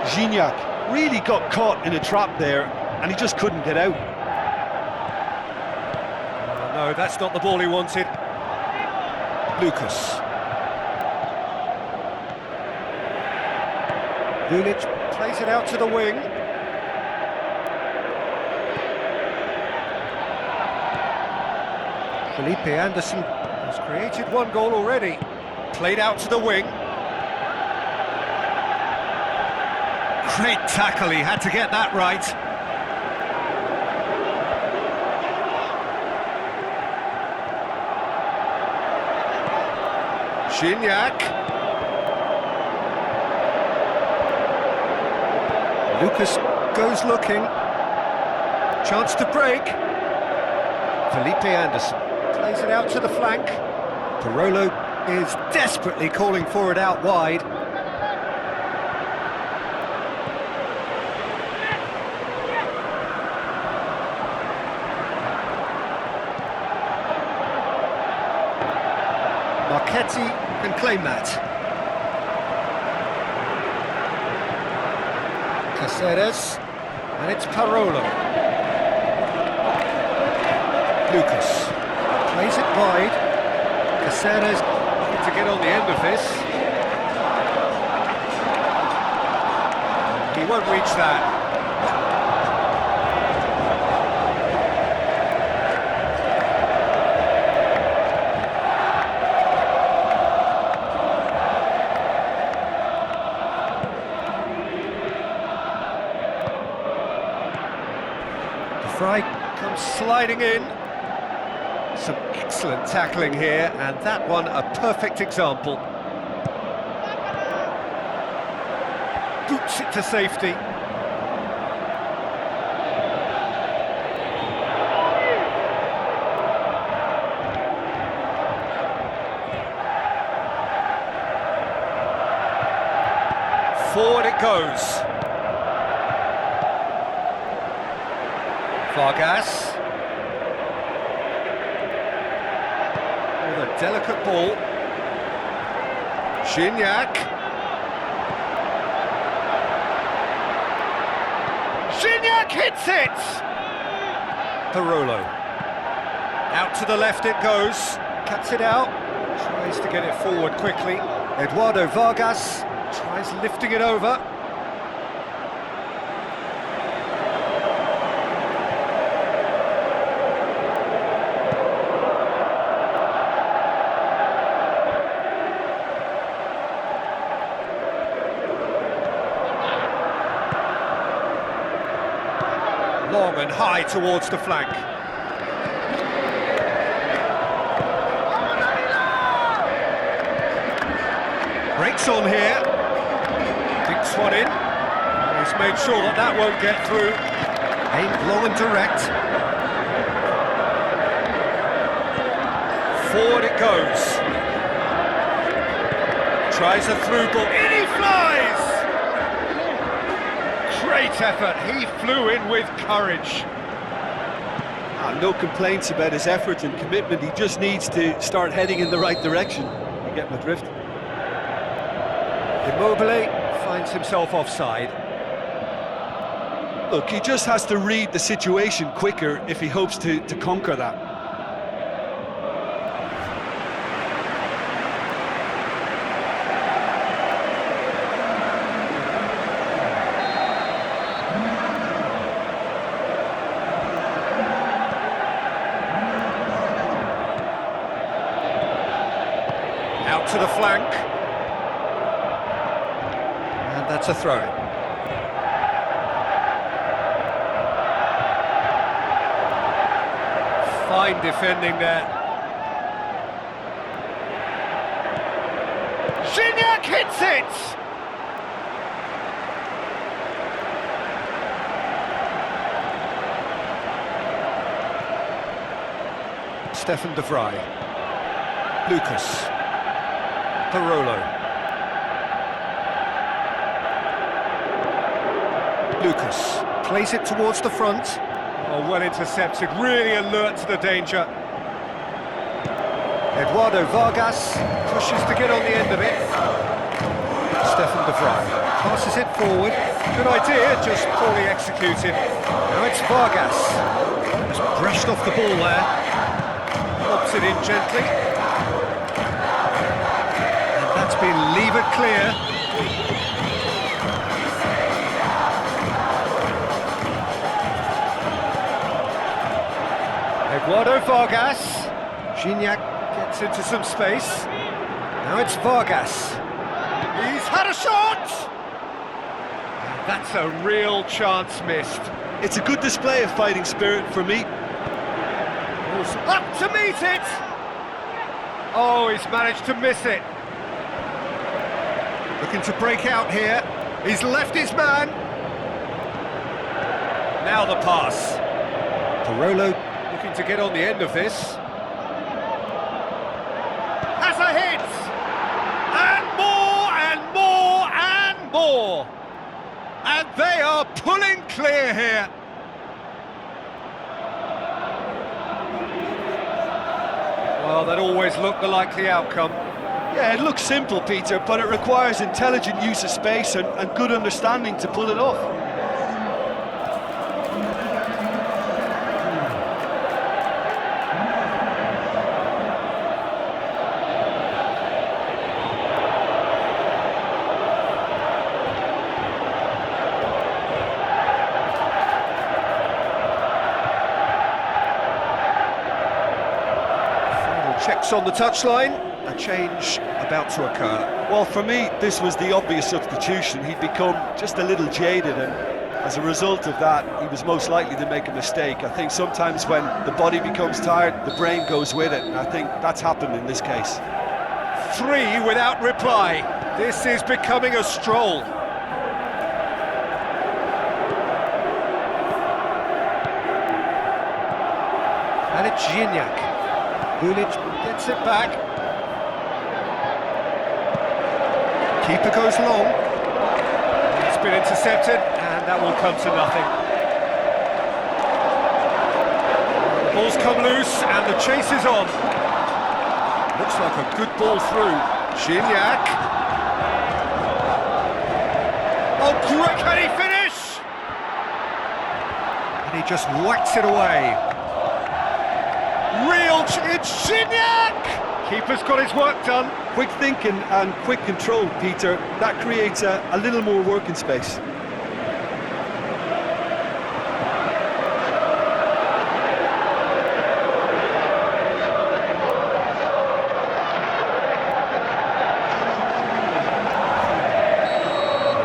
[SPEAKER 2] Gignac really got caught in a trap there and he just couldn't get out.
[SPEAKER 1] Oh, no, that's not the ball he wanted. Lucas. Lulic plays it out to the wing. Felipe Anderson has created one goal already. Played out to the wing. Great tackle, he had to get that right. Gignac. Lucas goes looking. Chance to break. Felipe Anderson plays it out to the flank. Barolo is desperately calling for it out wide. Marchetti can claim that. Caceres, and it's Barolo. Lucas plays it wide. Caceres needs to get on the end of this. He won't reach that. Fry comes sliding in. Some excellent tackling here, and that one a perfect example. Boots it to safety. it goes. Vargas. With a delicate ball. Gignac. Gignac hits it! Parolo. Out to the left it goes. Cuts it out. Tries to get it forward quickly. Eduardo Vargas tries lifting it over. Long and high towards the flank. Breaks on here. Dinks one in. He's made sure that that won't get through. Aimed long and direct. Forward it goes. Tries a through ball. In he flies! Great effort. He flew in with courage.
[SPEAKER 2] No complaints about his effort and commitment. He just needs to start heading in the right direction. You get my drift.
[SPEAKER 1] Immobile finds himself offside.
[SPEAKER 2] Look, he just has to read the situation quicker if he hopes to conquer that.
[SPEAKER 1] Out to the flank. And that's a throw-in. Fine defending there. Gignac hits it! Stefan de Vrij. Lucas. Parolo. Lucas plays it towards the front. Oh, well intercepted, really alert to the danger. Eduardo Vargas pushes to get on the end of it. Stefan de Vrij passes it forward. Good idea, just poorly executed. Now it's Vargas. Just brushed off the ball there. Lobs it in gently. And that's been levered clear. Eduardo Vargas. Gignac gets into some space. Now it's Vargas. He's had a shot! And that's a real chance missed.
[SPEAKER 2] It's a good display of fighting spirit for me.
[SPEAKER 1] Ball's up to meet it! Oh, he's managed to miss it. Looking to break out here. He's left his man. Now the pass. Parolo looking to get on the end of this. Has a hit! And more, and more, and more! And they are pulling clear here. Well, that always looked the likely outcome.
[SPEAKER 2] Yeah, it looks simple, Peter, but it requires intelligent use of space and good understanding to pull it off.
[SPEAKER 1] Checks on the touchline, a change about to occur.
[SPEAKER 2] Well, for me, this was the obvious substitution. He'd become just a little jaded, and as a result of that, he was most likely to make a mistake. I think sometimes when the body becomes tired, the brain goes with it, and I think that's happened in this case.
[SPEAKER 1] 3 without reply. This is becoming a stroll. And it's Gignac. Bulic gets it back. Keeper goes long. It's been intercepted, and that will come to nothing. The ball's come loose, and the chase is on. Looks like a good ball through. Gignac. Oh, great, can he finish? And he just whacks it away. It's Gignac! Keeper's got his work done.
[SPEAKER 2] Quick thinking and quick control, Peter. That creates a little more working space.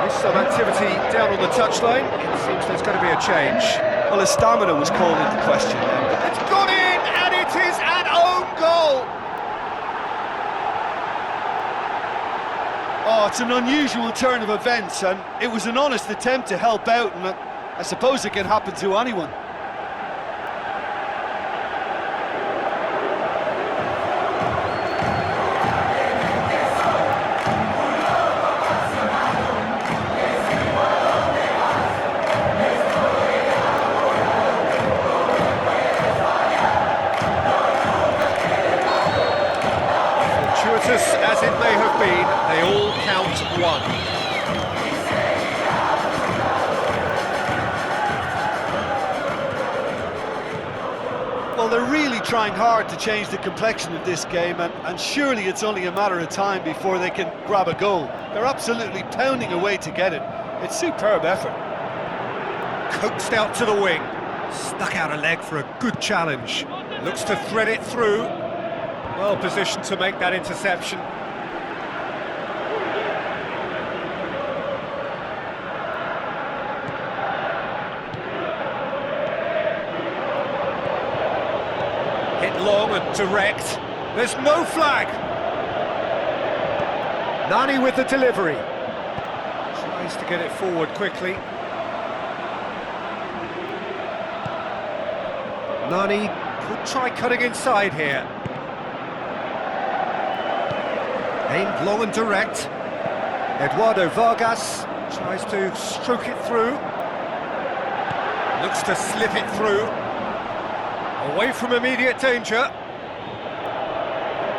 [SPEAKER 1] There's some activity down on the touchline. It seems there's going to be a change.
[SPEAKER 2] Well, his stamina was called into question.
[SPEAKER 1] It's gone in, and it is an own goal!
[SPEAKER 2] Oh, it's an unusual turn of events, and it was an honest attempt to help out, and I suppose it can happen to anyone.
[SPEAKER 1] Fortuitous as it may have been, they all count one.
[SPEAKER 2] Well, they're really trying hard to change the complexion of this game, and surely it's only a matter of time before they can grab a goal. They're absolutely pounding away to get it. It's superb effort.
[SPEAKER 1] Coaxed out to the wing. Stuck out a leg for a good challenge. Looks to thread it through. Well positioned to make that interception. Hit long and direct. There's no flag. Nani with the delivery. Tries to get it forward quickly. Nani could try cutting inside here. Aimed long and direct. Eduardo Vargas tries to stroke it through. Looks to slip it through. Away from immediate danger.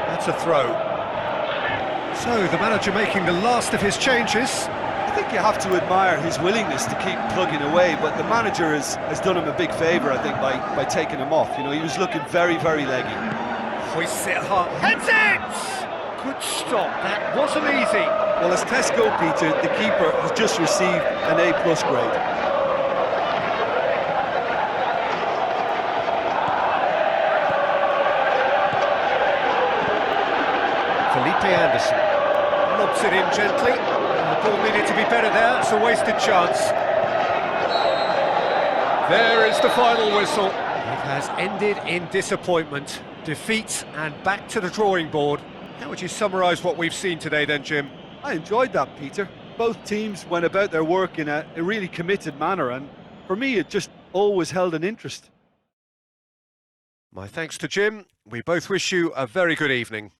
[SPEAKER 1] That's a throw. So the manager making the last of his changes.
[SPEAKER 2] I think you have to admire his willingness to keep plugging away, but the manager has done him a big favour, I think, by taking him off. You know, he was looking very, very leggy.
[SPEAKER 1] Hoists it hard. Heads it! Good stop, that wasn't easy.
[SPEAKER 2] Well, as tests go, Peter, the keeper has just received an A+ grade.
[SPEAKER 1] Felipe Anderson lobs it in gently. The ball needed to be better there, it's a wasted chance. There is the final whistle. It has ended in disappointment, defeat, and back to the drawing board. How would you summarise what we've seen today then, Jim?
[SPEAKER 2] I enjoyed that, Peter. Both teams went about their work in a really committed manner, and for me it just always held an interest.
[SPEAKER 1] My thanks to Jim. We both wish you a very good evening.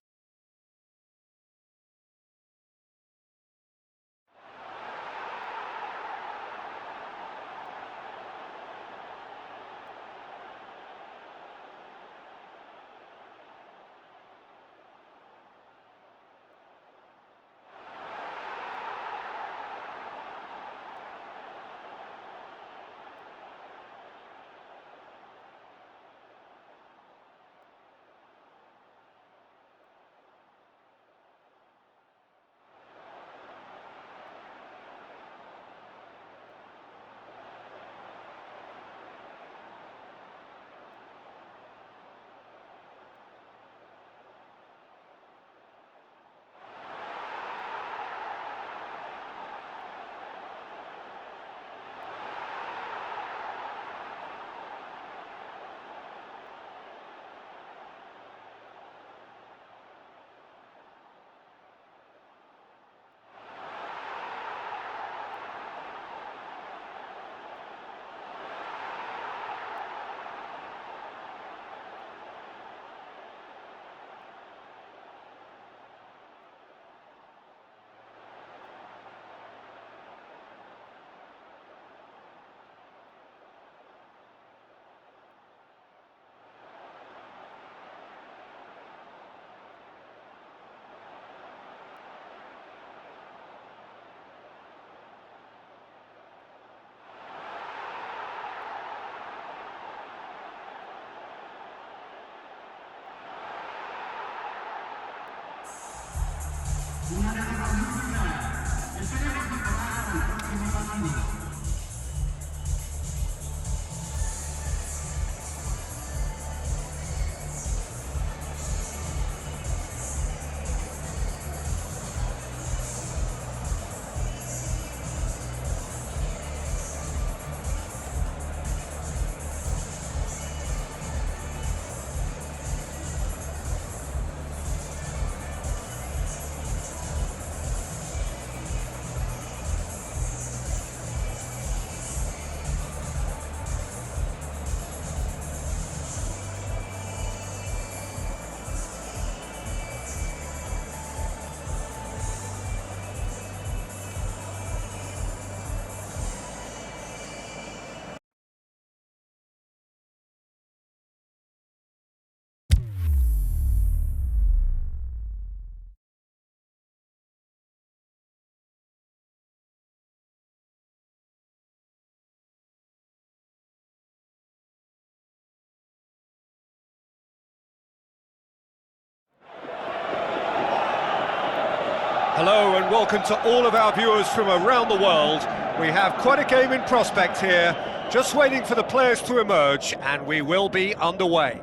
[SPEAKER 1] Hello and welcome to all of our viewers from around the world. We have quite a game in prospect here, just waiting for the players to emerge, and we will be underway.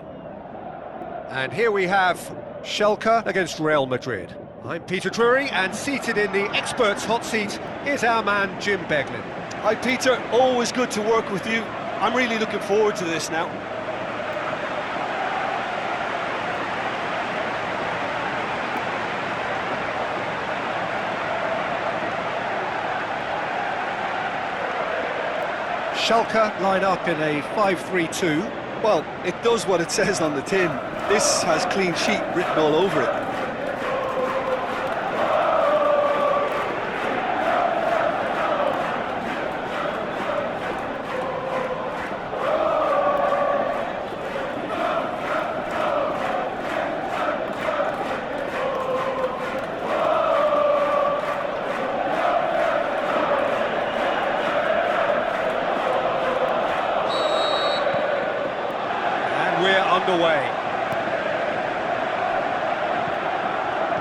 [SPEAKER 1] And here we have Schalke against Real Madrid. I'm Peter Drury, and seated in the experts' hot seat is our man Jim Beglin.
[SPEAKER 2] Hi Peter, always good to work with you. I'm really looking forward to this now.
[SPEAKER 1] Schalke line up in a 5-3-2.
[SPEAKER 2] Well, it does what it says on the tin. This has clean sheet written all over it.
[SPEAKER 1] Underway.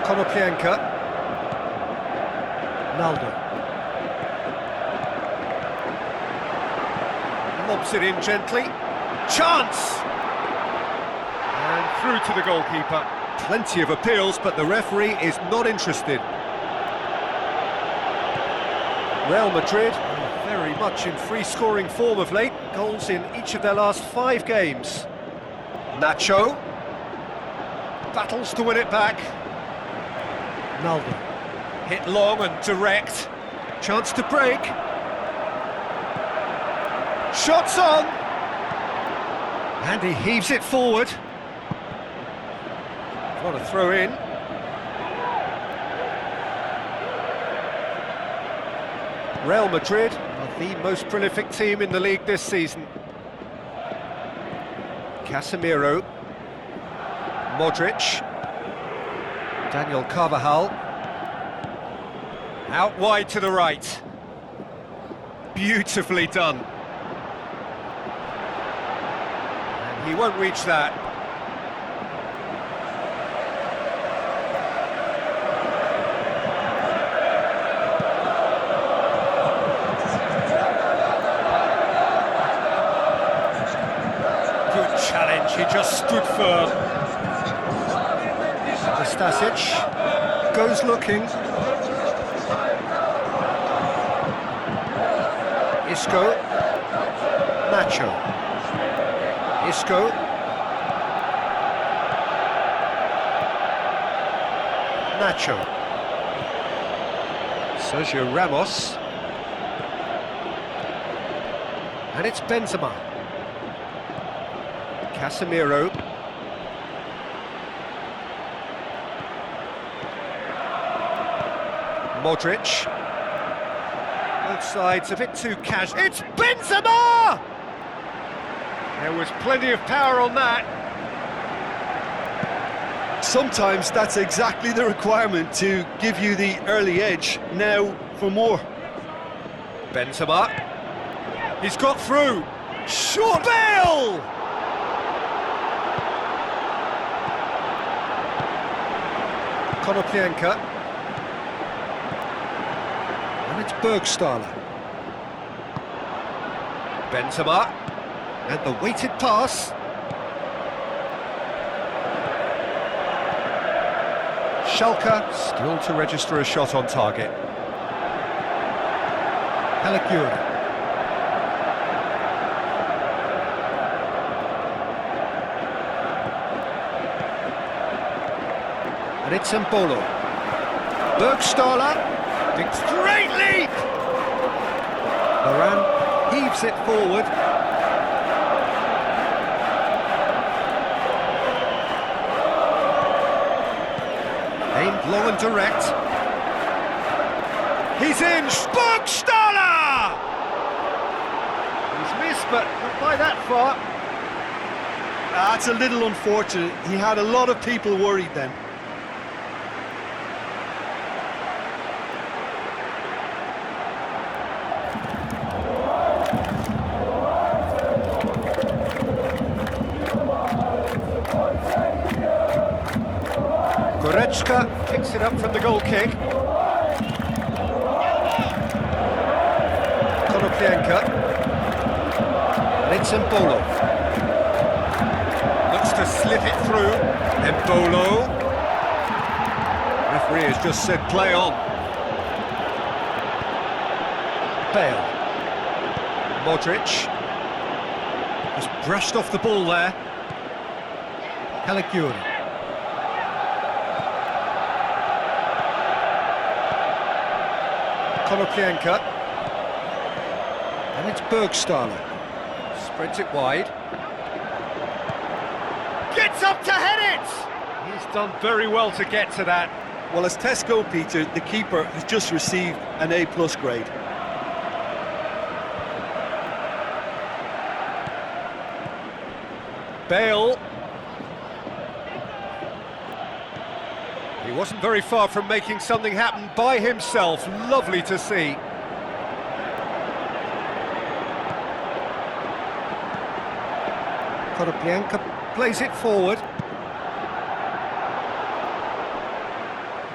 [SPEAKER 1] Konoplyanka. Naldo. Lobs it in gently. Chance! And through to the goalkeeper. Plenty of appeals, but the referee is not interested. Real Madrid are very much in free-scoring form of late. Goals in each of their last 5 games. Nacho battles to win it back. Naldo hit long and direct. Chance to break. Shots on, and he heaves it forward. What a throw in. Real Madrid are the most prolific team in the league this season. Casemiro, Modric, Daniel Carvajal, out wide to the right. Beautifully done. And he won't reach that. Challenge, he just stood firm. Stasic goes looking. Isco, Nacho, Isco, Nacho, Sergio Ramos, and it's Benzema. Casemiro. Modric. Both sides a bit too casual. It's Benzema! There was plenty of power on that.
[SPEAKER 2] Sometimes that's exactly the requirement to give you the early edge. Now for more.
[SPEAKER 1] Benzema. He's got through. Short Bale! Konoplyanka. it's Bergstaller. Benzema. And the weighted pass. Schalke still to register a shot on target. Caligiuri. And it's Mbolo. Bergstaller. Big straight leap! Varane heaves it forward. Aimed long and direct. He's in! Bergstaller! He's missed, but not by that far.
[SPEAKER 2] That's a little unfortunate. He had a lot of people worried then.
[SPEAKER 1] Goretzka picks it up from the goal kick. Konoplyanka. And it's Mbolo. Looks to slip it through. Mbolo. Referee has just said play on. Bale. Modric. Just brushed off the ball there. Caligiuri. Konoplyanka. And it's Bergstaller. Spreads it wide. Gets up to head it! He's done very well to get to that.
[SPEAKER 2] Well, as Tesco, Peter, the keeper has just received an A+ grade.
[SPEAKER 1] Bale. He wasn't very far from making something happen by himself. Lovely to see. Konoplyanka plays it forward.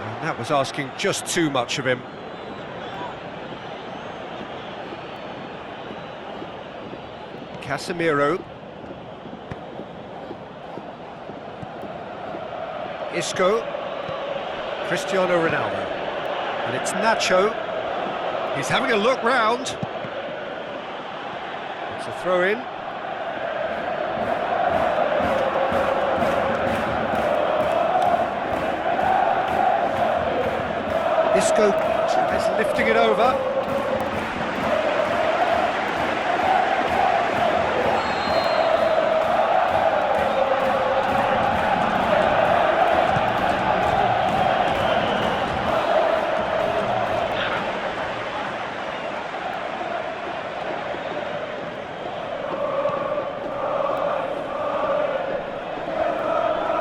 [SPEAKER 1] And that was asking just too much of him. Casemiro. Isco. Cristiano Ronaldo. And it's Nacho. He's having a look round. It's a throw-in. Isco is lifting it over.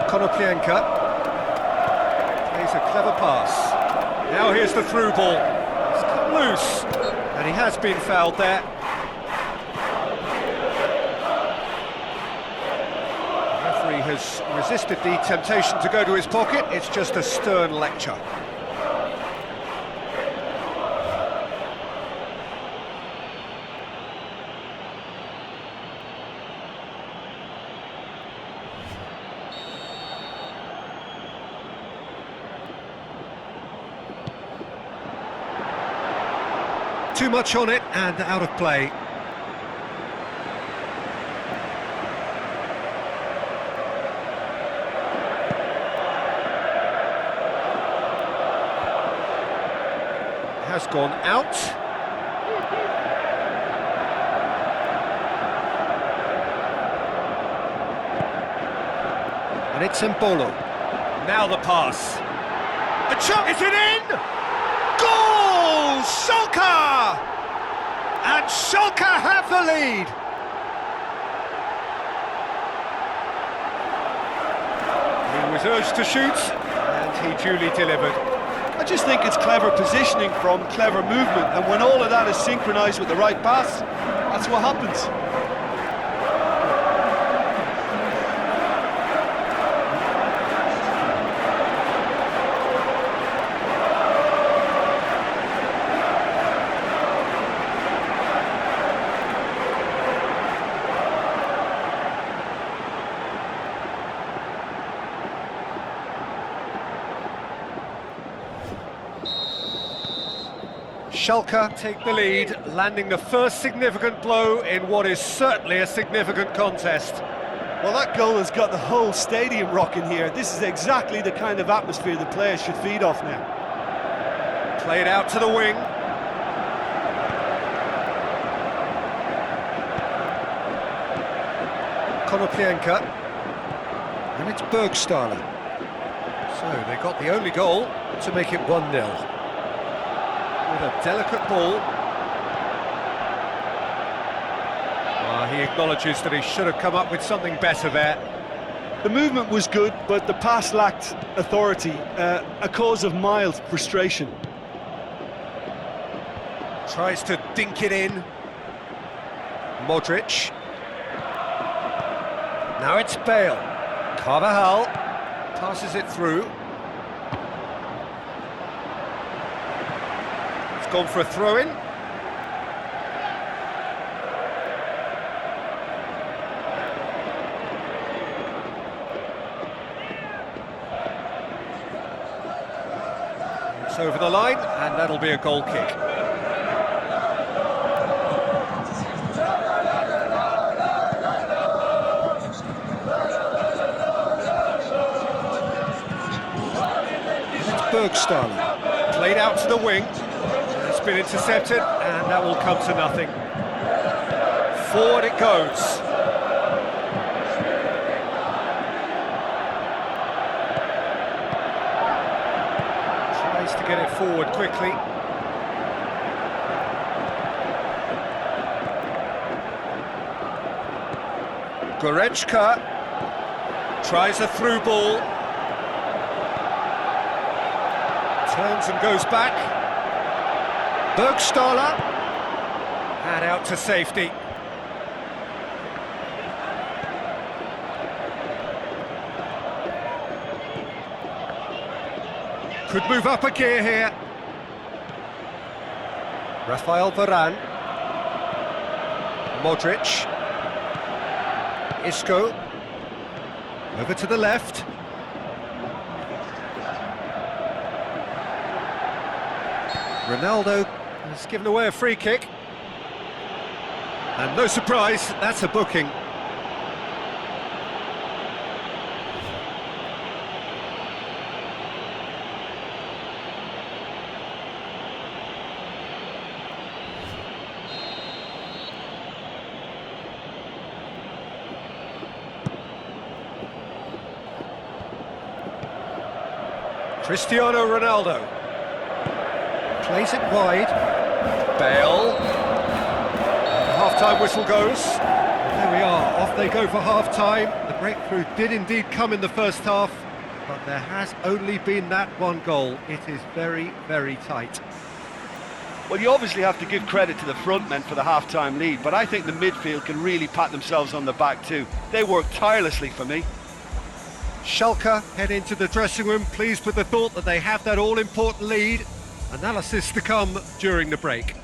[SPEAKER 1] Konoplyanka plays a clever pass. Now here's the through ball. It's come loose, and he has been fouled there. The referee has resisted the temptation to go to his pocket. It's just a stern lecture. Too much on it and out of play. Has gone out. And it's Mbolo. Now the pass. A shot, is it in? Goal! Schalke! And Schalke have the lead. He was urged to shoot, and he duly delivered.
[SPEAKER 2] I just think it's clever positioning from clever movement, and when all of that is synchronised with the right pass, that's what happens.
[SPEAKER 1] Schalke take the lead, landing the first significant blow in what is certainly a significant contest.
[SPEAKER 2] Well, that goal has got the whole stadium rocking here. This is exactly the kind of atmosphere the players should feed off now.
[SPEAKER 1] Played out to the wing. Konoplyanka. And it's Bergstaller. So they got the only goal to make it 1-0. With a delicate ball. He acknowledges that he should have come up with something better there.
[SPEAKER 2] The movement was good, but the pass lacked authority, a cause of mild frustration.
[SPEAKER 1] Tries to dink it in. Modric. Now it's Bale. Carvajal passes it through. It's gone for a throw-in. It's over the line, and that'll be a goal kick. Bergstaller, played out to the wing, it's been intercepted, and that will come to nothing. Forward it goes. Tries to get it forward quickly. Goretzka tries a through ball. Turns and goes back. Bergstaller. And out to safety. Could move up a gear here. Rafael Varane. Modric. Isco. Over to the left. Ronaldo has given away a free kick. And no surprise, that's a booking. Cristiano Ronaldo. Plays it wide. Bale. Half-time whistle goes. There we are, off they go for half-time. The breakthrough did indeed come in the first half, but there has only been that one goal. It is very, very tight.
[SPEAKER 2] Well, you obviously have to give credit to the front men for the half-time lead, but I think the midfield can really pat themselves on the back too. They worked tirelessly for me.
[SPEAKER 1] Schalke head into the dressing room, pleased with the thought that they have that all-important lead. Analysis to come during the break.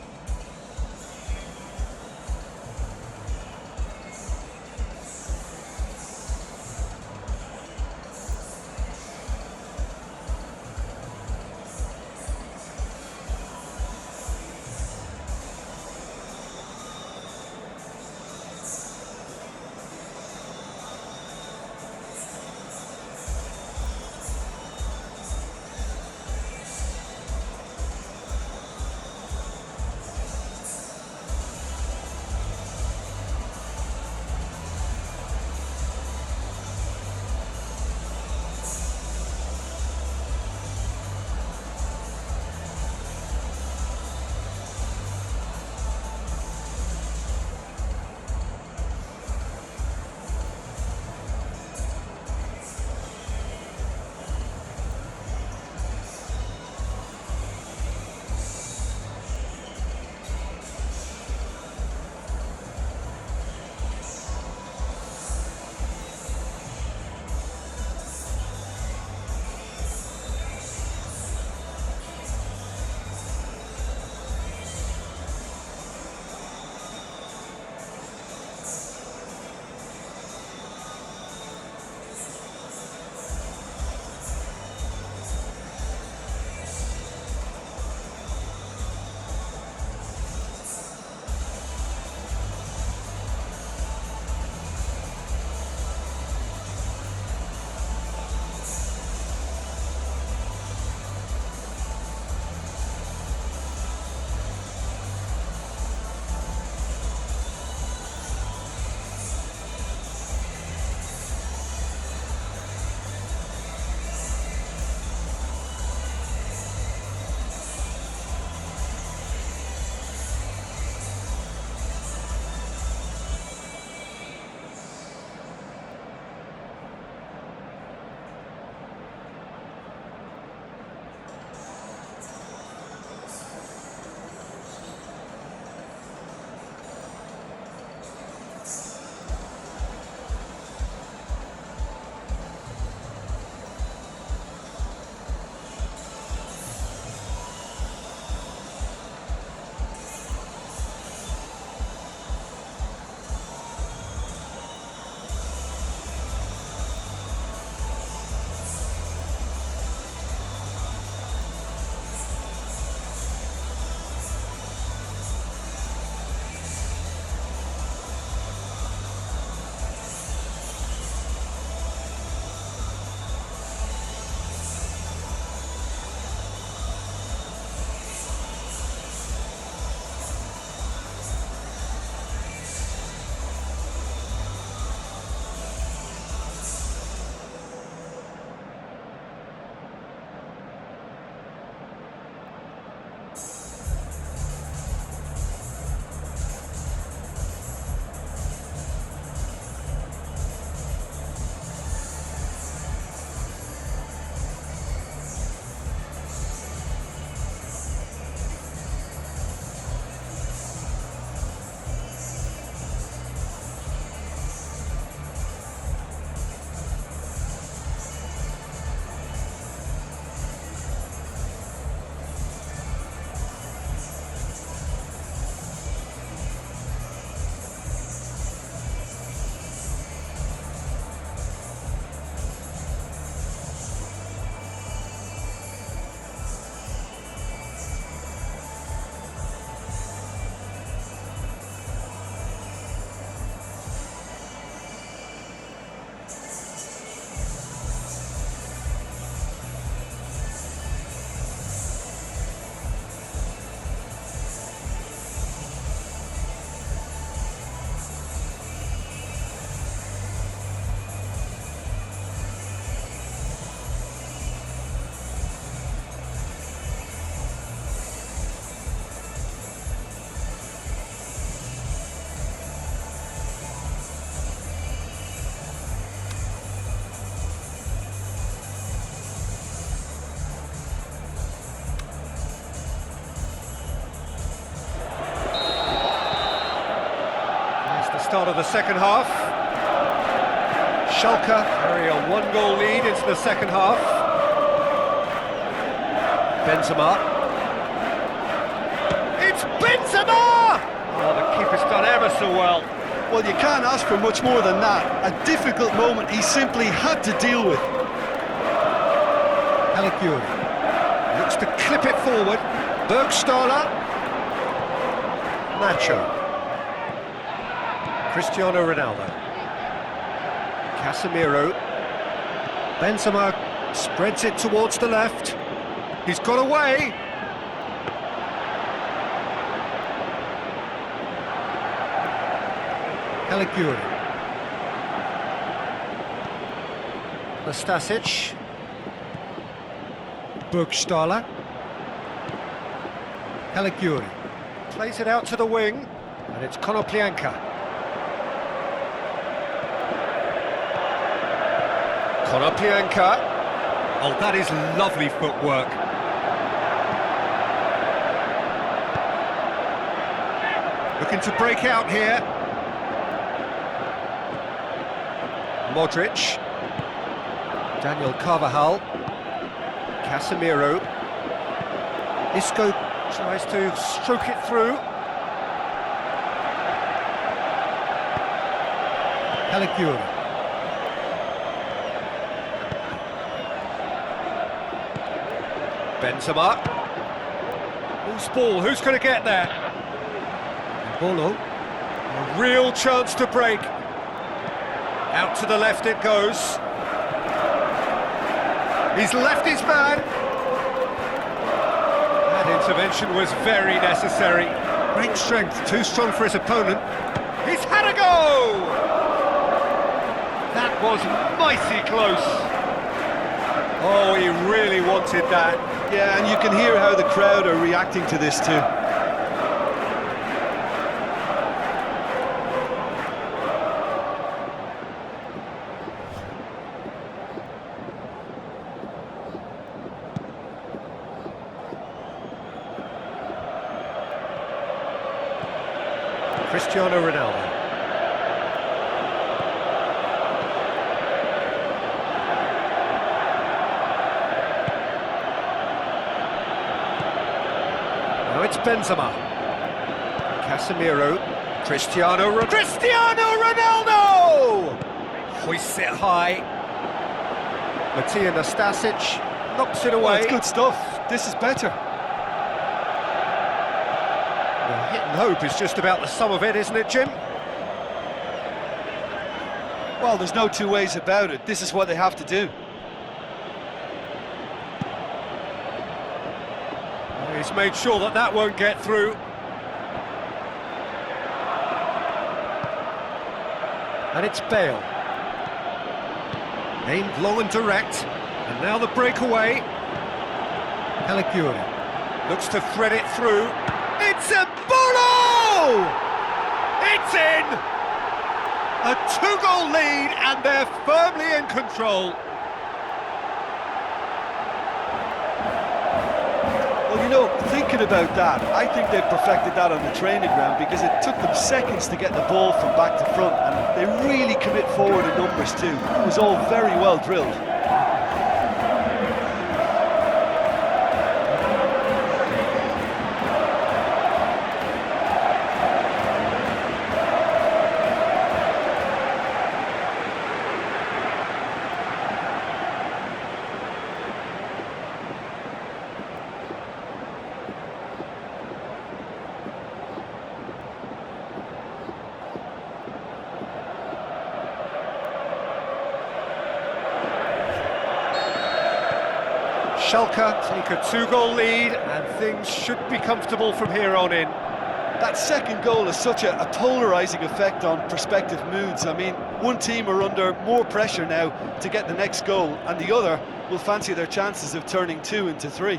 [SPEAKER 1] start of the second half. Schalke carry a one-goal lead into the second half. Benzema. It's Benzema! Oh, the keeper's done ever so well.
[SPEAKER 2] Well, you can't ask for much more than that. A difficult moment he simply had to deal with.
[SPEAKER 1] Caligiuri looks to clip it forward. Bergstaller. Nacho. Cristiano Ronaldo. Casemiro. Benzema spreads it towards the left. He's got away. Caligiuri. Nastasic. Bergstaller. Caligiuri plays it out to the wing, and it's Konoplyanka. Konoplyanka. Oh, that is lovely footwork. Looking to break out here. Modric. Daniel Carvajal. Casemiro. Isco tries to stroke it through. Caligiuri. Benzema. Who's ball? Who's going to get there? Bolo. A real chance to break. Out to the left it goes. He's left his man. That intervention was very necessary. Great strength, too strong for his opponent. He's had a go! That was mighty close. Oh, he really wanted that.
[SPEAKER 2] Yeah, and you can hear how the crowd are reacting to this too.
[SPEAKER 1] Cristiano Ronaldo. Now it's Benzema. Casemiro. Cristiano Ronaldo! Hoists it high. Matija Nastasic knocks it away.
[SPEAKER 2] Well, it's good stuff. This is better.
[SPEAKER 1] Hit and hope is just about the sum of it, isn't it, Jim?
[SPEAKER 2] Well, there's no two ways about it. This is what they have to do.
[SPEAKER 1] He's made sure that that won't get through. And it's Bale. Aimed long and direct. And now the breakaway. Caligiuri looks to thread it through. It's a Bolo! It's in! A two-goal lead, and they're firmly in control.
[SPEAKER 2] Well, you know, thinking about that, I think they perfected that on the training ground because it took them seconds to get the ball from back to front, and they really commit forward in numbers too. It was all very well drilled.
[SPEAKER 1] Schalke take a two-goal lead, and things should be comfortable from here on in.
[SPEAKER 2] That second goal has such a polarising effect on prospective moods. I mean, one team are under more pressure now to get the next goal, and the other will fancy their chances of turning 2 into 3.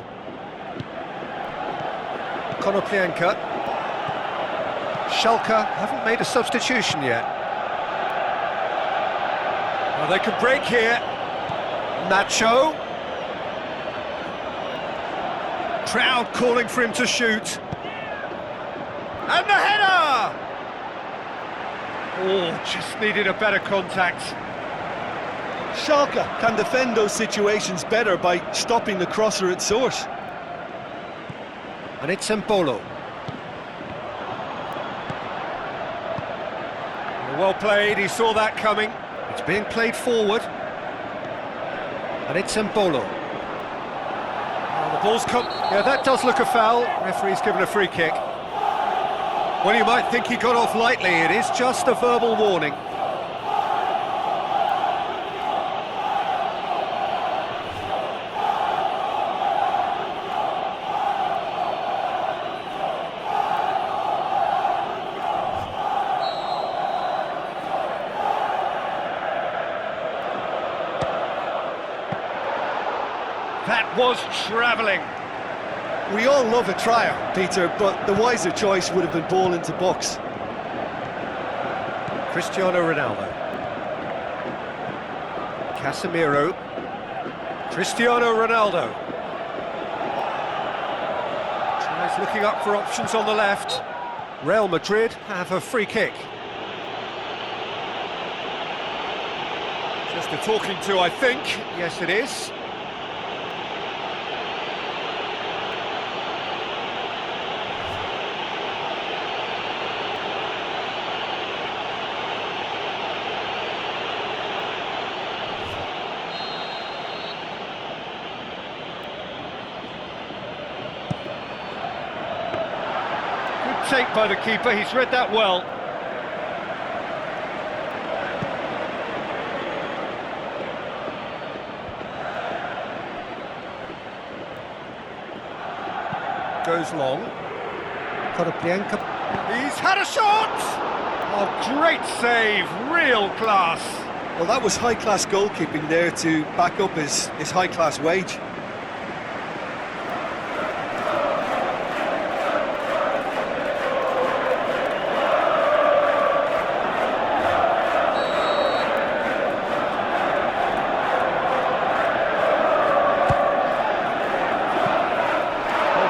[SPEAKER 1] Konoplyanka. Schalke haven't made a substitution yet. Well, they can break here. Nacho. Crowd calling for him to shoot. And the header! Oh, just needed a better contact.
[SPEAKER 2] Schalke can defend those situations better by stopping the crosser at source.
[SPEAKER 1] And it's Embolo. Well played, he saw that coming. It's being played forward. And it's Embolo. Oh, the ball's come... Yeah, that does look a foul. Referee's given a free kick. Well, you might think he got off lightly. It is just a verbal warning. That was travelling.
[SPEAKER 2] We all love a trier, Peter, but the wiser choice would have been ball into box.
[SPEAKER 1] Cristiano Ronaldo. Casemiro. Cristiano Ronaldo. Tries looking up for options on the left. Real Madrid have a free kick. Just a talking to, I think. Yes, it is. Take by the keeper, he's read that well. Goes long. He's had a shot! Oh, great save, real class.
[SPEAKER 2] Well, that was high-class goalkeeping there to back up his high-class wage.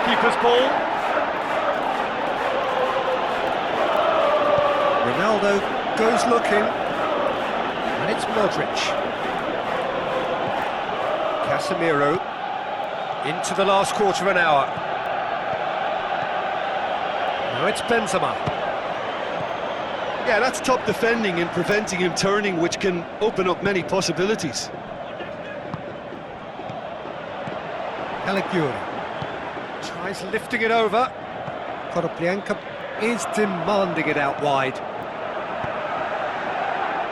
[SPEAKER 1] Keeper's ball. Ronaldo goes looking, and it's Modric. Casemiro into the last quarter of an hour. Now it's Benzema.
[SPEAKER 2] Yeah, that's top defending and preventing him turning, which can open up many possibilities.
[SPEAKER 1] Caligiuri tries lifting it over. Konoplyanka is demanding it out wide.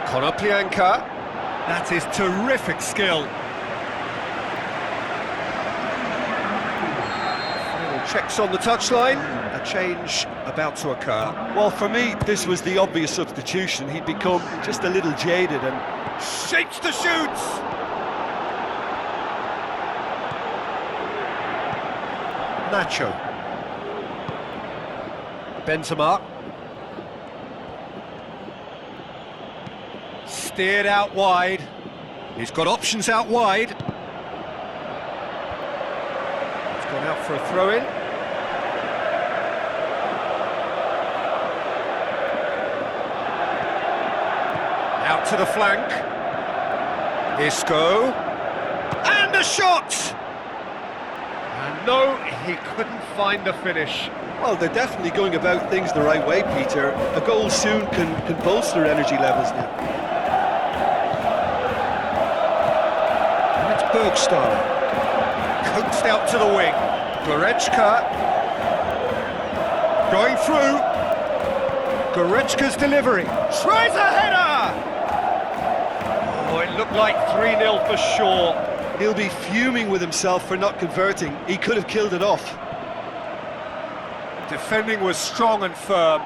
[SPEAKER 1] Konoplyanka, that is terrific skill. Final checks on the touchline, a change about to occur.
[SPEAKER 2] Well, for me, this was the obvious substitution. He'd become just a little jaded and
[SPEAKER 1] shapes the shoots. Nacho. Benzema. Steered out wide. He's got options out wide. It's gone out for a throw-in. Out to the flank. Isco. And a shot! And no, he couldn't find the finish.
[SPEAKER 2] well, they're definitely going about things the right way, Peter. A goal soon can bolster energy levels now.
[SPEAKER 1] And it's Bergstall. Coaxed out to the wing. Goretzka. Going through. Goretzka's delivery. Tries a header! Oh, it looked like 3-0 for sure.
[SPEAKER 2] He'll be fuming with himself for not converting. He could have killed it off.
[SPEAKER 1] Defending was strong and firm.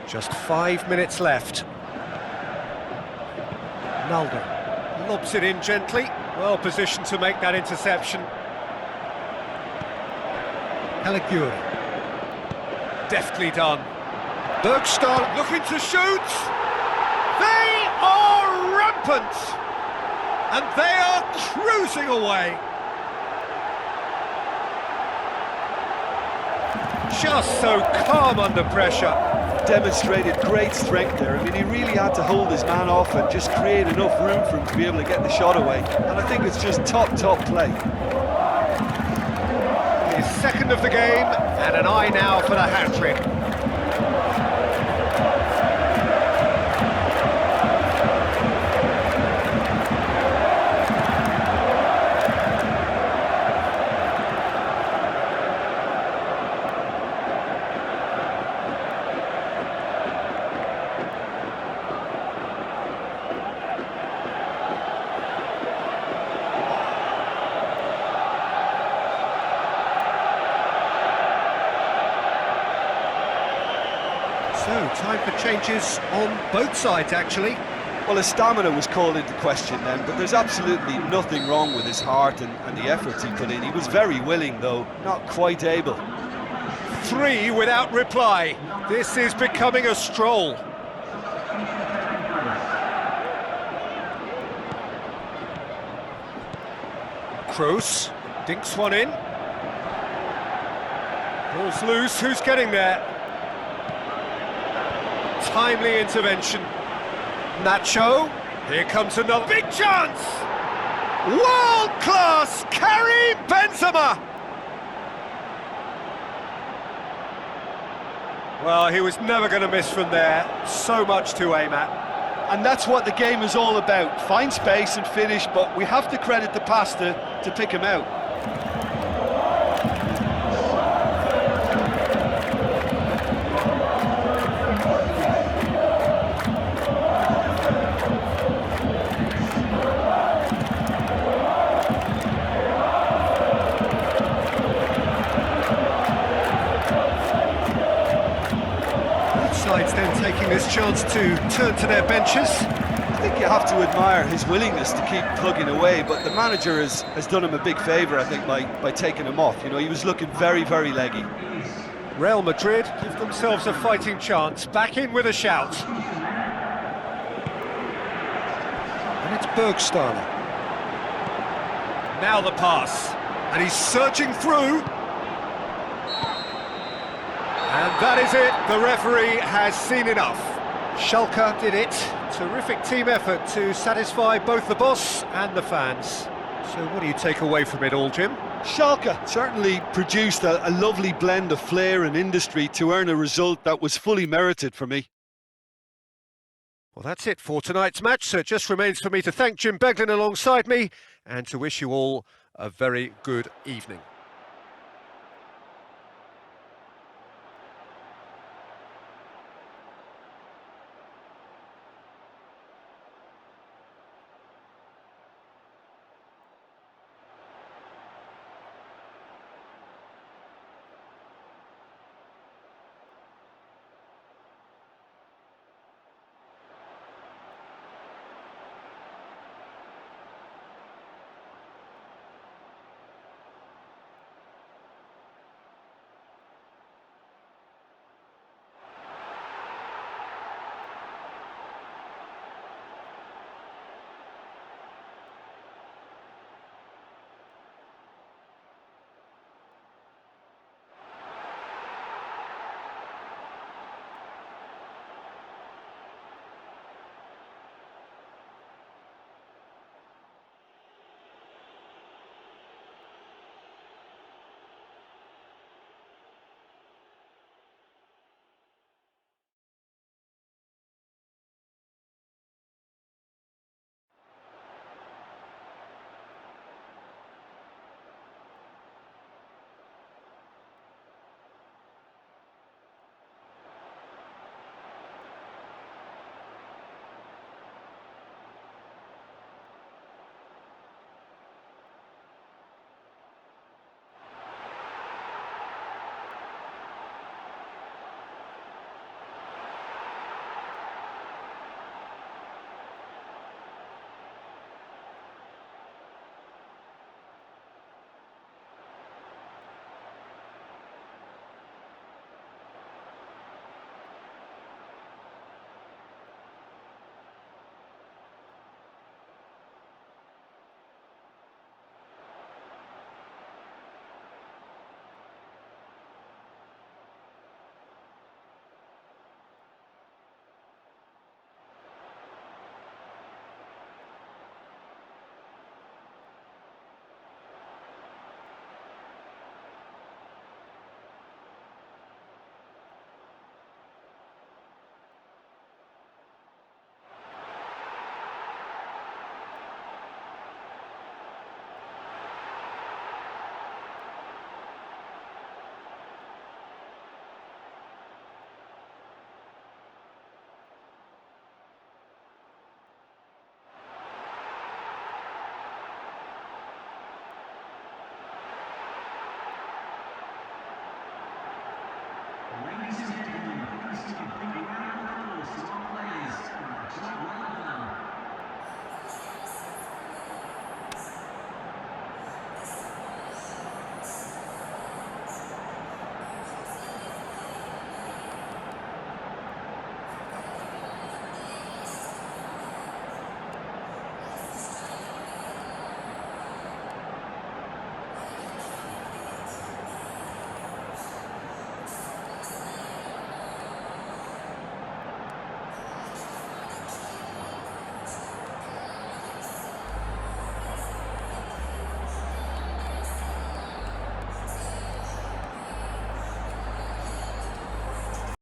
[SPEAKER 1] Just 5 minutes left. Naldo lobs it in gently. Well positioned to make that interception. Caligiuri. Deftly done. Bergstall looking to shoot. They are rampant. And they are cruising away. Just so calm under pressure.
[SPEAKER 2] demonstrated great strength there. I mean, he really had to hold his man off and just create enough room for him to be able to get the shot away. And I think it's just top play.
[SPEAKER 1] His second of the game, and an eye now for the hat-trick. So, time for changes on both sides, actually.
[SPEAKER 2] Well, his stamina was called into question then, but there's absolutely nothing wrong with his heart and the efforts he put in. He was very willing, though, not quite able.
[SPEAKER 1] 3 without reply. This is becoming a stroll. Kroos dinks one in. Ball's loose, who's getting there? Timely intervention. Nacho, here comes another big chance! World-class Karim Benzema! Well, he was never going to miss from there. So much to aim at.
[SPEAKER 2] And that's what the game is all about. Find space and finish, but we have to credit the pass to pick him out.
[SPEAKER 1] Sides then taking this chance to turn to their benches.
[SPEAKER 2] I think you have to admire his willingness to keep plugging away, but the manager has done him a big favour, I think, by taking him off. You know, he was looking very leggy.
[SPEAKER 1] Real Madrid give themselves a fighting chance, back in with a shout. And it's Bergstaller. Now the pass, and he's surging through. And that is it, the referee has seen enough. Schalke did it. Terrific team effort to satisfy both the boss and the fans. So what do you take away from it all, Jim?
[SPEAKER 2] Schalke certainly produced a lovely blend of flair and industry to earn a result that was fully merited for me.
[SPEAKER 1] Well, that's it for tonight's match, so it just remains for me to thank Jim Beglin alongside me and to wish you all a very good evening.